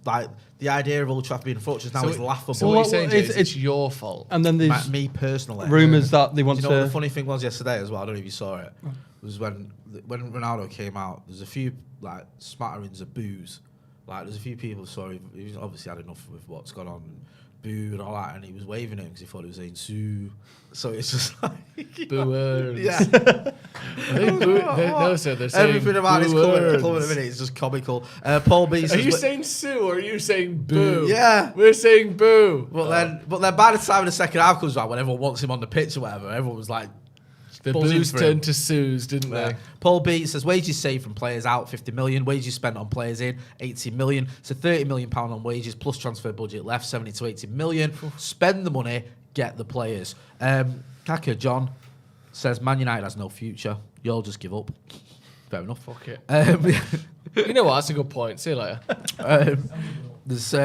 like the idea of Old Trafford being fortress now is laughable. So what you're saying is it's your fault. And then there's me personally. rumours that they want Do to. you know what the funny thing was yesterday as well? I don't know if you saw it. Was when Ronaldo came out. There's a few like smatterings of boos. Like there's a few people. Sorry, he obviously had enough with what's gone on. Boo and all that, and he was waving him because he thought he was saying "Sue." So it's just like boo-words. Yeah. No, sir, they're saying everything about his club at the minute is just comical. Paul B says, are you saying Sue or are you saying boo? Yeah, we're saying boo. But then by the time the second half comes around, when everyone wants him on the pitch or whatever, everyone was like. The boos turned to Sues, didn't they? Paul B says wages saved from players out 50 million, wages spent on players in 80 million, so 30 million pound on wages plus transfer budget left 70 to 80 million. Spend the money, get the players. Kaka John says Man United has no future. You'll just give up. Fair enough. Fuck it. You know what? That's a good point. See you later. There's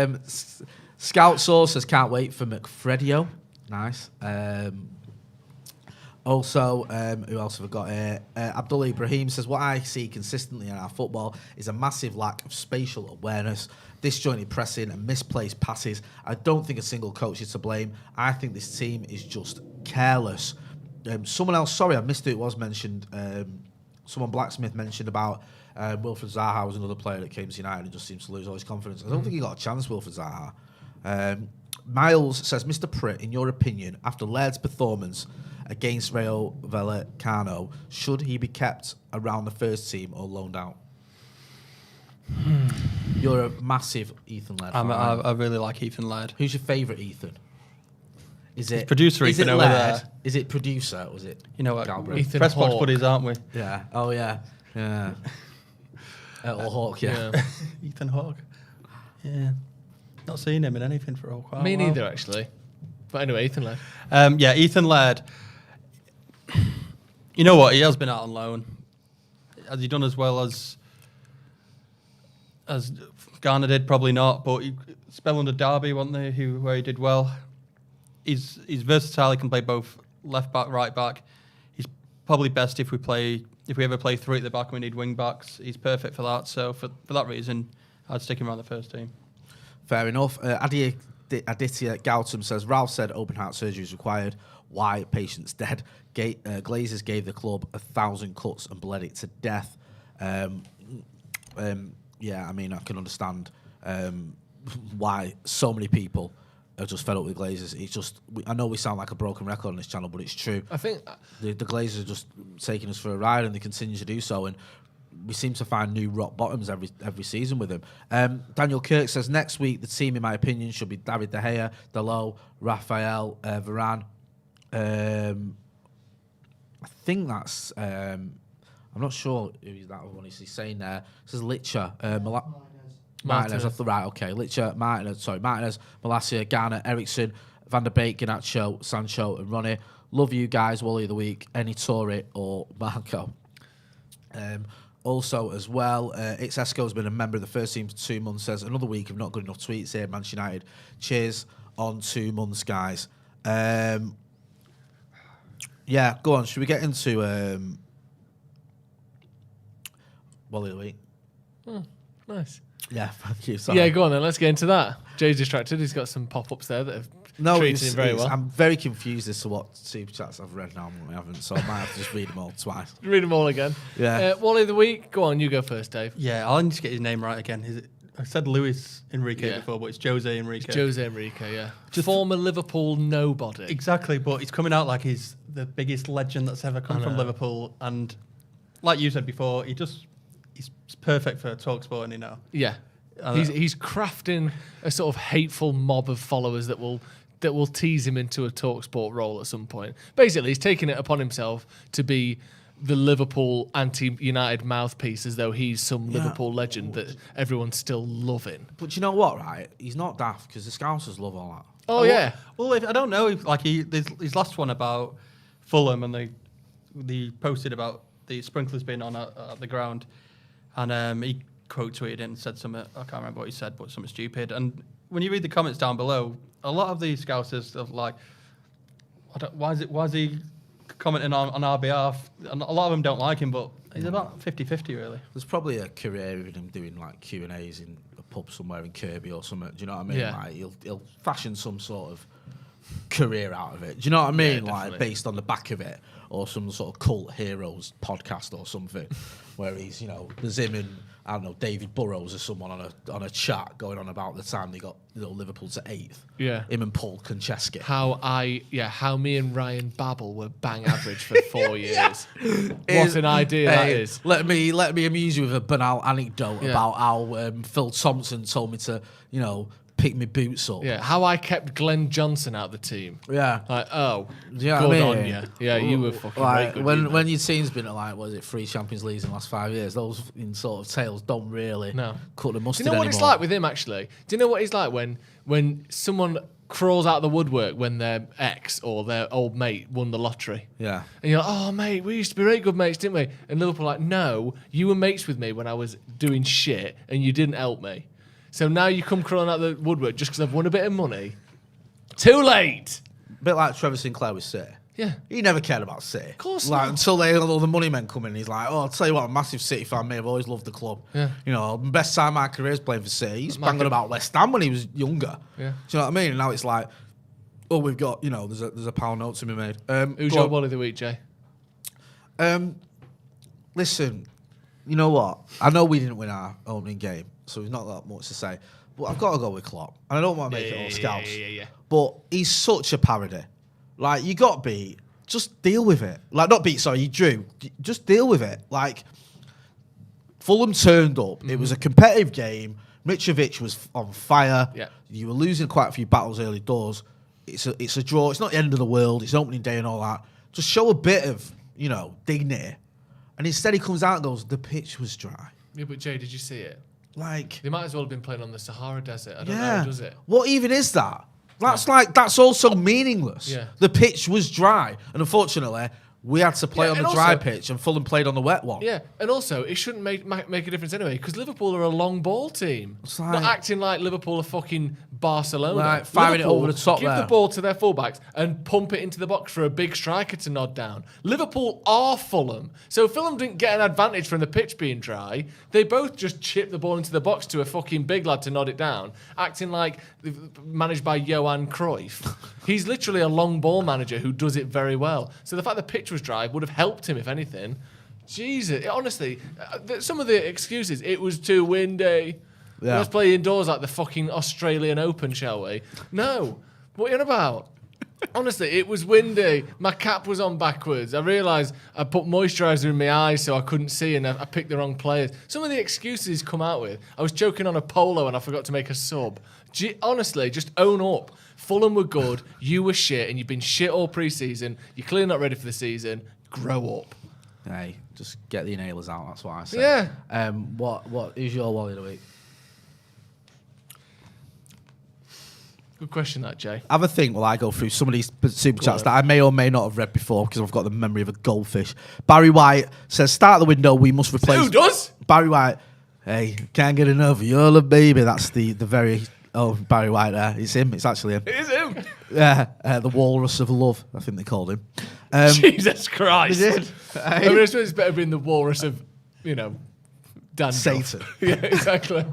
Scout Source says can't wait for McFredio. Nice. Also, who else have I got here? Abdullah Ibrahim says, what I see consistently in our football is a massive lack of spatial awareness, disjointed pressing and misplaced passes. I don't think a single coach is to blame. I think this team is just careless. Someone else, sorry, I missed it, it was mentioned. Someone Blacksmith mentioned about Wilfred Zaha was another player that came to United and just seems to lose all his confidence. I don't think he got a chance, Wilfred Zaha. Miles says, Mr. Pritt, in your opinion, after Laird's performance against Rayo Vallecano, should he be kept around the first team or loaned out? You're a massive Ethan Laird fan. I really like Ethan Laird. Who's your favourite Ethan? Is it producer is Ethan it over Laird? there? Is it producer or was it? You know what? Galbraith? Ethan Press box Hawke. buddies, aren't we? Yeah. Oh yeah. Yeah. Or Hawk. Yeah. Ethan Hawke. Yeah. Not seen him in anything for a while. Me neither, actually. But anyway, Ethan Laird. Yeah, Ethan Laird. You know what? He has been out on loan. Has he done as well as Garner did? Probably not. But he spell under Derby, wasn't they? Where he did well. He's versatile. He can play both left back, right back. He's probably best if we ever play three at the back and we need wing backs. He's perfect for that. So for that reason, I'd stick him around the first team. Fair enough. Aditya Gautam says, Ralph said open heart surgery is required. Why? Patient's dead. Glazers gave the club 1,000 cuts and bled it to death. Yeah, I mean, I can understand why so many people are just fed up with Glazers. It's just, I know we sound like a broken record on this channel, but it's true. I think the Glazers are just taking us for a ride, and they continue to do so. And we seem to find new rock bottoms every season with him. Daniel Kirk says next week the team, in my opinion, should be David De Gea, Dalot, Raphael, Varane. I think that's. I'm not sure who that one is. He's saying there. It says Licher, Martinez. Off the right. Okay, Licher, Martinez, Malacia, Garner, Ericsson, Van der Beek, Garnacho, Sancho, and Ronnie. Love you guys. Wally of the week. Any Torre or Marco. Also, as well, It's Esco's been a member of the first team for 2 months. Says another week of not good enough tweets here, Manchester United. Cheers on 2 months, guys. Yeah, go on. Should we get into Wally of the week? nice. Yeah, thank you. Sorry. Yeah, go on then. Let's get into that. Jay's distracted. He's got some pop-ups there that have treated him very well. I'm very confused as to what super chats I've read now and I haven't, so I might have to just read them all twice. Read them all again. Yeah. Wally of the week. Go on, you go first, Dave. Yeah, I'll need to get his name right again. Is it? I said Luis Enrique before, but it's Jose Enrique. It's Jose Enrique, yeah. Former Liverpool nobody. Exactly, but he's coming out like he's the biggest legend that's ever come from Liverpool. And like you said before, he's perfect for TalkSport, you know. Yeah. He's crafting a sort of hateful mob of followers that will tease him into a TalkSport role at some point. Basically, he's taking it upon himself to be the Liverpool anti-United mouthpiece as though he's some Liverpool legend that everyone's still loving. But you know what, right? He's not daft because the Scousers love all that. Oh, yeah. Well, I don't know if like his last one about Fulham, and they posted about the sprinklers being on at the ground, and he quote tweeted and said something. I can't remember what he said, but something stupid. And when you read the comments down below, a lot of these Scousers are like, why is he commenting on our behalf? And a lot of them don't like him, but he's about 50-50 really. There's probably a career in him doing like Q&As in a pub somewhere in Kirby or something. Do you know what I mean? Yeah. Like he'll fashion some sort of career out of it. Do you know what I mean? Like based on the back of it, or some sort of cult heroes podcast or something, where he's, you know, there's him and I don't know, David Burrows or someone on a chat going on about the time they got, you know, Liverpool to 8th. Yeah. Him and Paul Konchesky. How me and Ryan Babel were bang average for 4 years. What an idea that is. Let me amuse you with a banal anecdote about how Phil Thompson told me to, you know, pick my boots up. Yeah, how I kept Glenn Johnson out of the team. Yeah. Like, oh, Do you know good what I on mean? you. Yeah, you were fucking like, great. when your team's been at like, what is it, 3 Champions Leagues in the last 5 years, those in sort of tales don't really cut the mustard Do you know what anymore. it's like with him, actually? Do you know what he's like when someone crawls out of the woodwork when their ex or their old mate won the lottery? Yeah. And you're like, oh, mate, we used to be very good mates, didn't we? And Liverpool are like, no, you were mates with me when I was doing shit and you didn't help me. So now you come crawling out of the woodwork just because I've won a bit of money. Too late. A bit like Trevor Sinclair with City. Yeah. He never cared about City. Of course like, not. Until all the money men come in, he's like, oh, I'll tell you what, I'm a massive City fan, mate. I've always loved the club. Yeah. You know, the best time of my career is playing for City. He's banging about West Ham when he was younger. Yeah. Do you know what I mean? And now it's like, oh, we've got, you know, there's a pound note to be made. Who's your Wally of the week, Jay? Listen, you know what? I know we didn't win our opening game, so there's not that much to say. But I've got to go with Klopp. And I don't want to make it all scouts. Yeah. But he's such a parody. Like, you got beat, just deal with it. Like, not beat, sorry, you drew. Just deal with it. Like, Fulham turned up. Mm-hmm. It was a competitive game. Mitrovic was on fire. Yeah. You were losing quite a few battles early doors. It's a draw. It's not the end of the world. It's opening day and all that. Just show a bit of, you know, dignity. And instead he comes out and goes, the pitch was dry. Yeah, but Jay, did you see it? Like, They might as well have been playing on the Sahara Desert. I don't know, does it? What even is that? That's also meaningless. Yeah. The pitch was dry. And unfortunately, we had to play on the and dry also- pitch and Fulham played on the wet one. Yeah, and also it shouldn't make a difference anyway because Liverpool are a long ball team, It's not like- acting like Liverpool are fucking Barcelona. Like firing it Liverpool over the top give there. the ball to their fullbacks and pump it into the box for a big striker to nod down. Liverpool are Fulham, so Fulham didn't get an advantage from the pitch being dry. They both just chipped the ball into the box to a fucking big lad to nod it down, acting like managed by Johan Cruyff. He's literally a long ball manager who does it very well. So the fact the pitch was dry would have helped him, if anything. Jesus, honestly, some of the excuses, it was too windy. Yeah. Let's play indoors like the fucking Australian Open, shall we? No. What are you on about? Honestly, it was windy. My cap was on backwards. I realised I put moisturiser in my eyes so I couldn't see and I picked the wrong players. Some of the excuses he's come out with. I was choking on a polo and I forgot to make a sub. Honestly, just own up. Fulham were good, you were shit, and you've been shit all pre-season. You're clearly not ready for the season. Grow up. Hey, just get the inhalers out, that's what I say. Yeah. What is your Wally of the week? Good question, that, Jay. Have a think while I go through some of these super chats that I may or may not have read before because I've got the memory of a goldfish. Barry White says, start the window, we must replace... Who does? Barry White, hey, can't get enough, you're the baby. That's the very... Oh, Barry White there. It's him. It's actually him. It is him. Yeah, the Walrus of Love, I think they called him. Jesus Christ. They did. I mean, I suppose it's better being the walrus of, you know, dandruff. Satan. Yeah, exactly.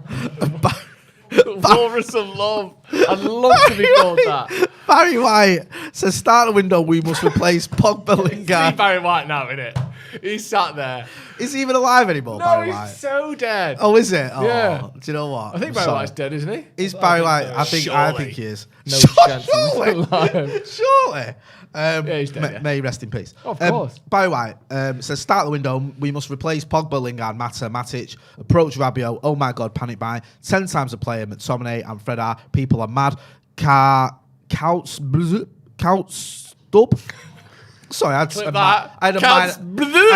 Walrus of love. I'd love to be called that. Barry White says, start the window, we must replace Pogba, See Lingard. Barry White now, innit? He's sat there. Is he even alive anymore, No, Barry he's White? so dead. Oh, is it? Oh, Yeah. do you know what? I think I'm Barry sorry. White's dead, isn't he? Is Barry White? I think Surely. he is. No chance he's Surely. alive. Surely. he's dead, yeah. May he rest in peace. Of course. Barry White says, start the window. We must replace Pogba, Lingard, Mata, Matic. Approach Rabiot. Oh my God, panic buy. 10 times a player. McTominay and Fred are. People are mad. Couch Stub. Sorry, I Clip had that. I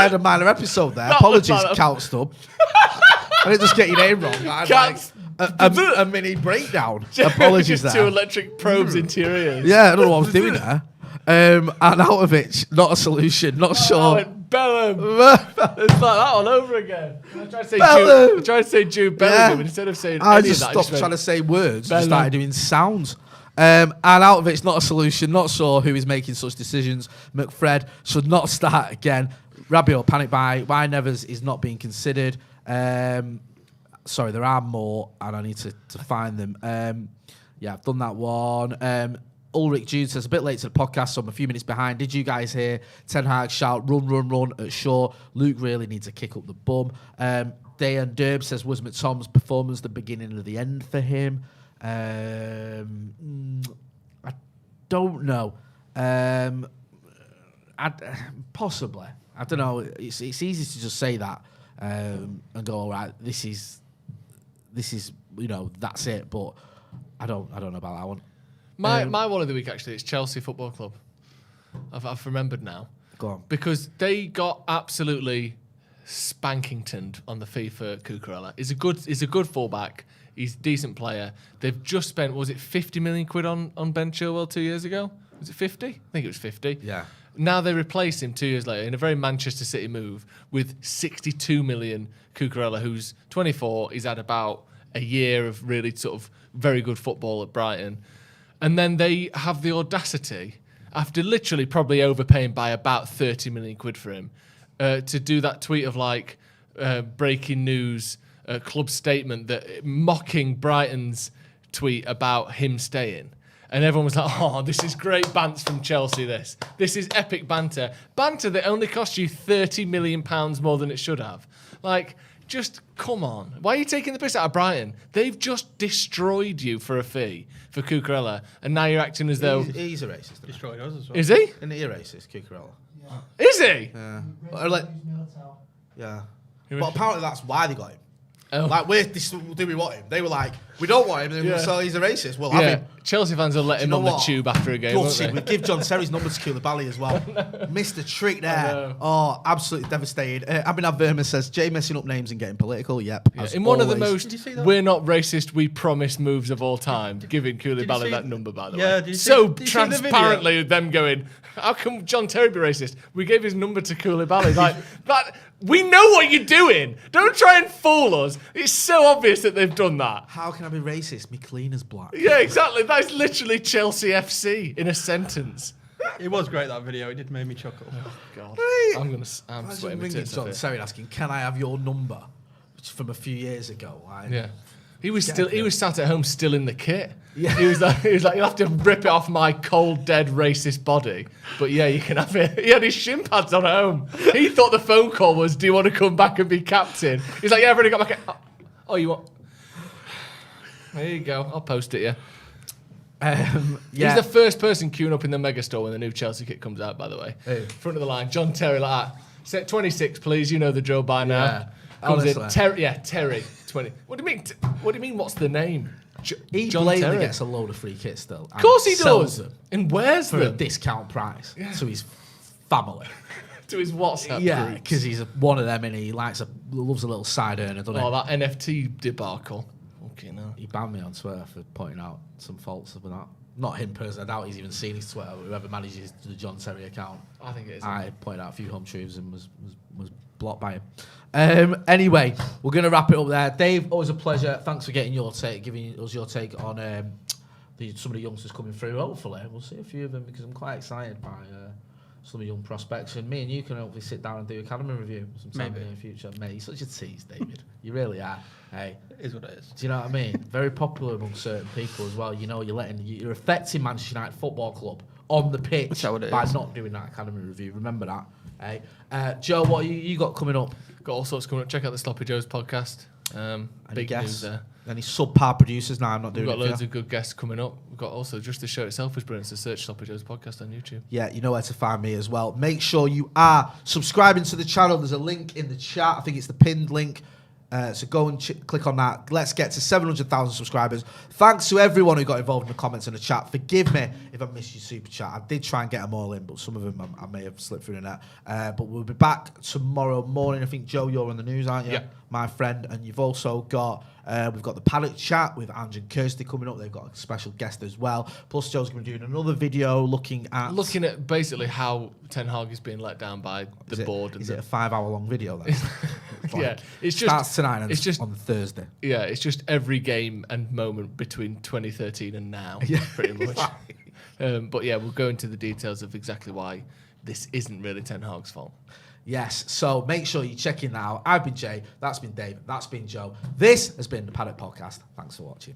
had a minor episode there. Apologies, Count Stub. I didn't just get your name wrong. I had a mini breakdown. Apologies there. 2 electric probes into your ears. Yeah, I don't know what I was doing there. Arnautovic, not a solution, not sure. Bellum. It's like that all over again. I tried to say Jude Bellingham instead of saying I any just of that. stopped trying to say words and Bellum. started doing sounds. Arnautovic, not a solution, not sure who is making such decisions. McFred should not start again. Rabiot, panic buy. Why Nevers is not being considered. Sorry, there are more, and I need to find them. I've done that one. Ulrich Jude says, a bit late to the podcast, so I'm a few minutes behind. Did you guys hear Ten Hag shout, run at Shaw? Luke really needs a kick up the bum. Dayan Derb says, was McTominay's performance the beginning of the end for him? I don't know. Possibly. I don't know. It's easy to just say that and go, all right, this is that's it. But I don't know about that one. My one of the week, actually, it's Chelsea Football Club. I've remembered now. Go on. Because they got absolutely spankingtoned on the fee for Cucurella. He's a good fullback. He's a decent player. They've just spent, was it 50 million quid on Ben Chilwell 2 years ago? Was it 50? I think it was 50. Yeah. Now they replace him 2 years later in a very Manchester City move with 62 million Cucurella, who's 24. He's had about a year of really sort of very good football at Brighton. And then they have the audacity, after literally probably overpaying by about 30 million quid for him, to do that tweet of like breaking news, club statement that mocking Brighton's tweet about him staying. And everyone was like, oh, this is great bants from Chelsea, this. This is epic banter. Banter that only cost you £30 million more than it should have. Like, just come on. Why are you taking the piss out of Brighton? They've just destroyed you for a fee for Cucurella, and now you're acting as though... He's a racist. Destroyed us as well. Is he? Isn't he a racist, Cucurella? Yeah. Is he? Yeah. But apparently that's why they got him. Oh. Like, do we want him? They were like, we don't want him, so he's a racist. Well, have him. Chelsea fans will let him on the tube after a game, won't they? We'll give John Terry's number to Koulibaly as well. Missed a trick there. Oh, absolutely devastated. Abhinav Verma says, Jay messing up names and getting political. Yep. Yeah. In one of the most we're not racist, we promise moves of all time, giving Koulibaly that number, by the way. So transparently them going, how can John Terry be racist? We gave his number to Koulibaly. Like, that. We know what you're doing. Don't try and fool us. It's so obvious that they've done that. How can I be racist? Me clean as black. Yeah, exactly. That's literally Chelsea FC in a sentence. It was great, that video. It did make me chuckle. Oh, God. I'm sweating my tits John Terry asking, can I have your number? Which is from a few years ago. Like, yeah. He was sat at home still in the kit. Yeah. He was like, you'll have to rip it off my cold, dead, racist body. But yeah, you can have it. He had his shin pads on at home. He thought the phone call was, do you want to come back and be captain? He's like, yeah, I've already got my Oh, you want? There you go. I'll post it, He's the first person queuing up in the Megastore when the new Chelsea kit comes out, by the way. Hey. Front of the line. John Terry like that. Set 26, please. You know the drill by now. Yeah. Comes in. Terry. 20. What do you mean? What's the name? He John blatantly Terry. gets a load of free kits still. Of course he sells does. them And where's for a them? discount price to his family. To his WhatsApp Yeah, groups. because he's one of them and he loves a little side earner, doesn't he? Oh, that NFT debacle. Okay, no. He banned me on Twitter for pointing out some faults of that. Not him personally. I doubt he's even seen his Twitter. Whoever manages the John Terry account. I think it is. I pointed out a few home truths and was blocked by him. Anyway, we're going to wrap it up there. Dave, always a pleasure. Thanks for giving us your take on some of the youngsters coming through. Hopefully, we'll see a few of them because I'm quite excited by some of the young prospects. And me and you can hopefully sit down and do academy review sometime in the future. Mate, you're such a tease, David. You really are. Hey, it is what it is. Do you know what I mean? Very popular among certain people as well. You know, you're affecting Manchester United Football Club on the pitch by not doing that academy review. Remember that. Hey, Joe, what you got coming up? Got all sorts coming up. Check out the Sloppy Joe's podcast. Big news there. Any subpar producers? No, I'm not doing it. We've got loads of good guests coming up. We've got also just the show itself is brilliant. So search Sloppy Joe's podcast on YouTube. Yeah, you know where to find me as well. Make sure you are subscribing to the channel. There's a link in the chat. I think it's the pinned link. So go and click on that. Let's get to 700,000 subscribers. Thanks to everyone who got involved in the comments and the chat. Forgive me if I missed your super chat. I did try and get them all in, but some of them I may have slipped through the net. But we'll be back tomorrow morning. I think, Joe, you're on the news, aren't you? Yeah. My friend. And you've also got... we've got the Paddock chat with Ange and Kirsty coming up. They've got a special guest as well. Plus, Joe's going to be doing another video looking at basically how Ten Hag is being let down by the board. Is it a 5-hour-long video then? Yeah, it's just starts tonight and it's just on Thursday. Yeah, it's just every game and moment between 2013 and now, pretty much. But yeah, we'll go into the details of exactly why this isn't really Ten Hag's fault. Yes, so make sure you're checking that out. I've been Jay, that's been Dave, that's been Joe. This has been the Paddock Podcast. Thanks for watching.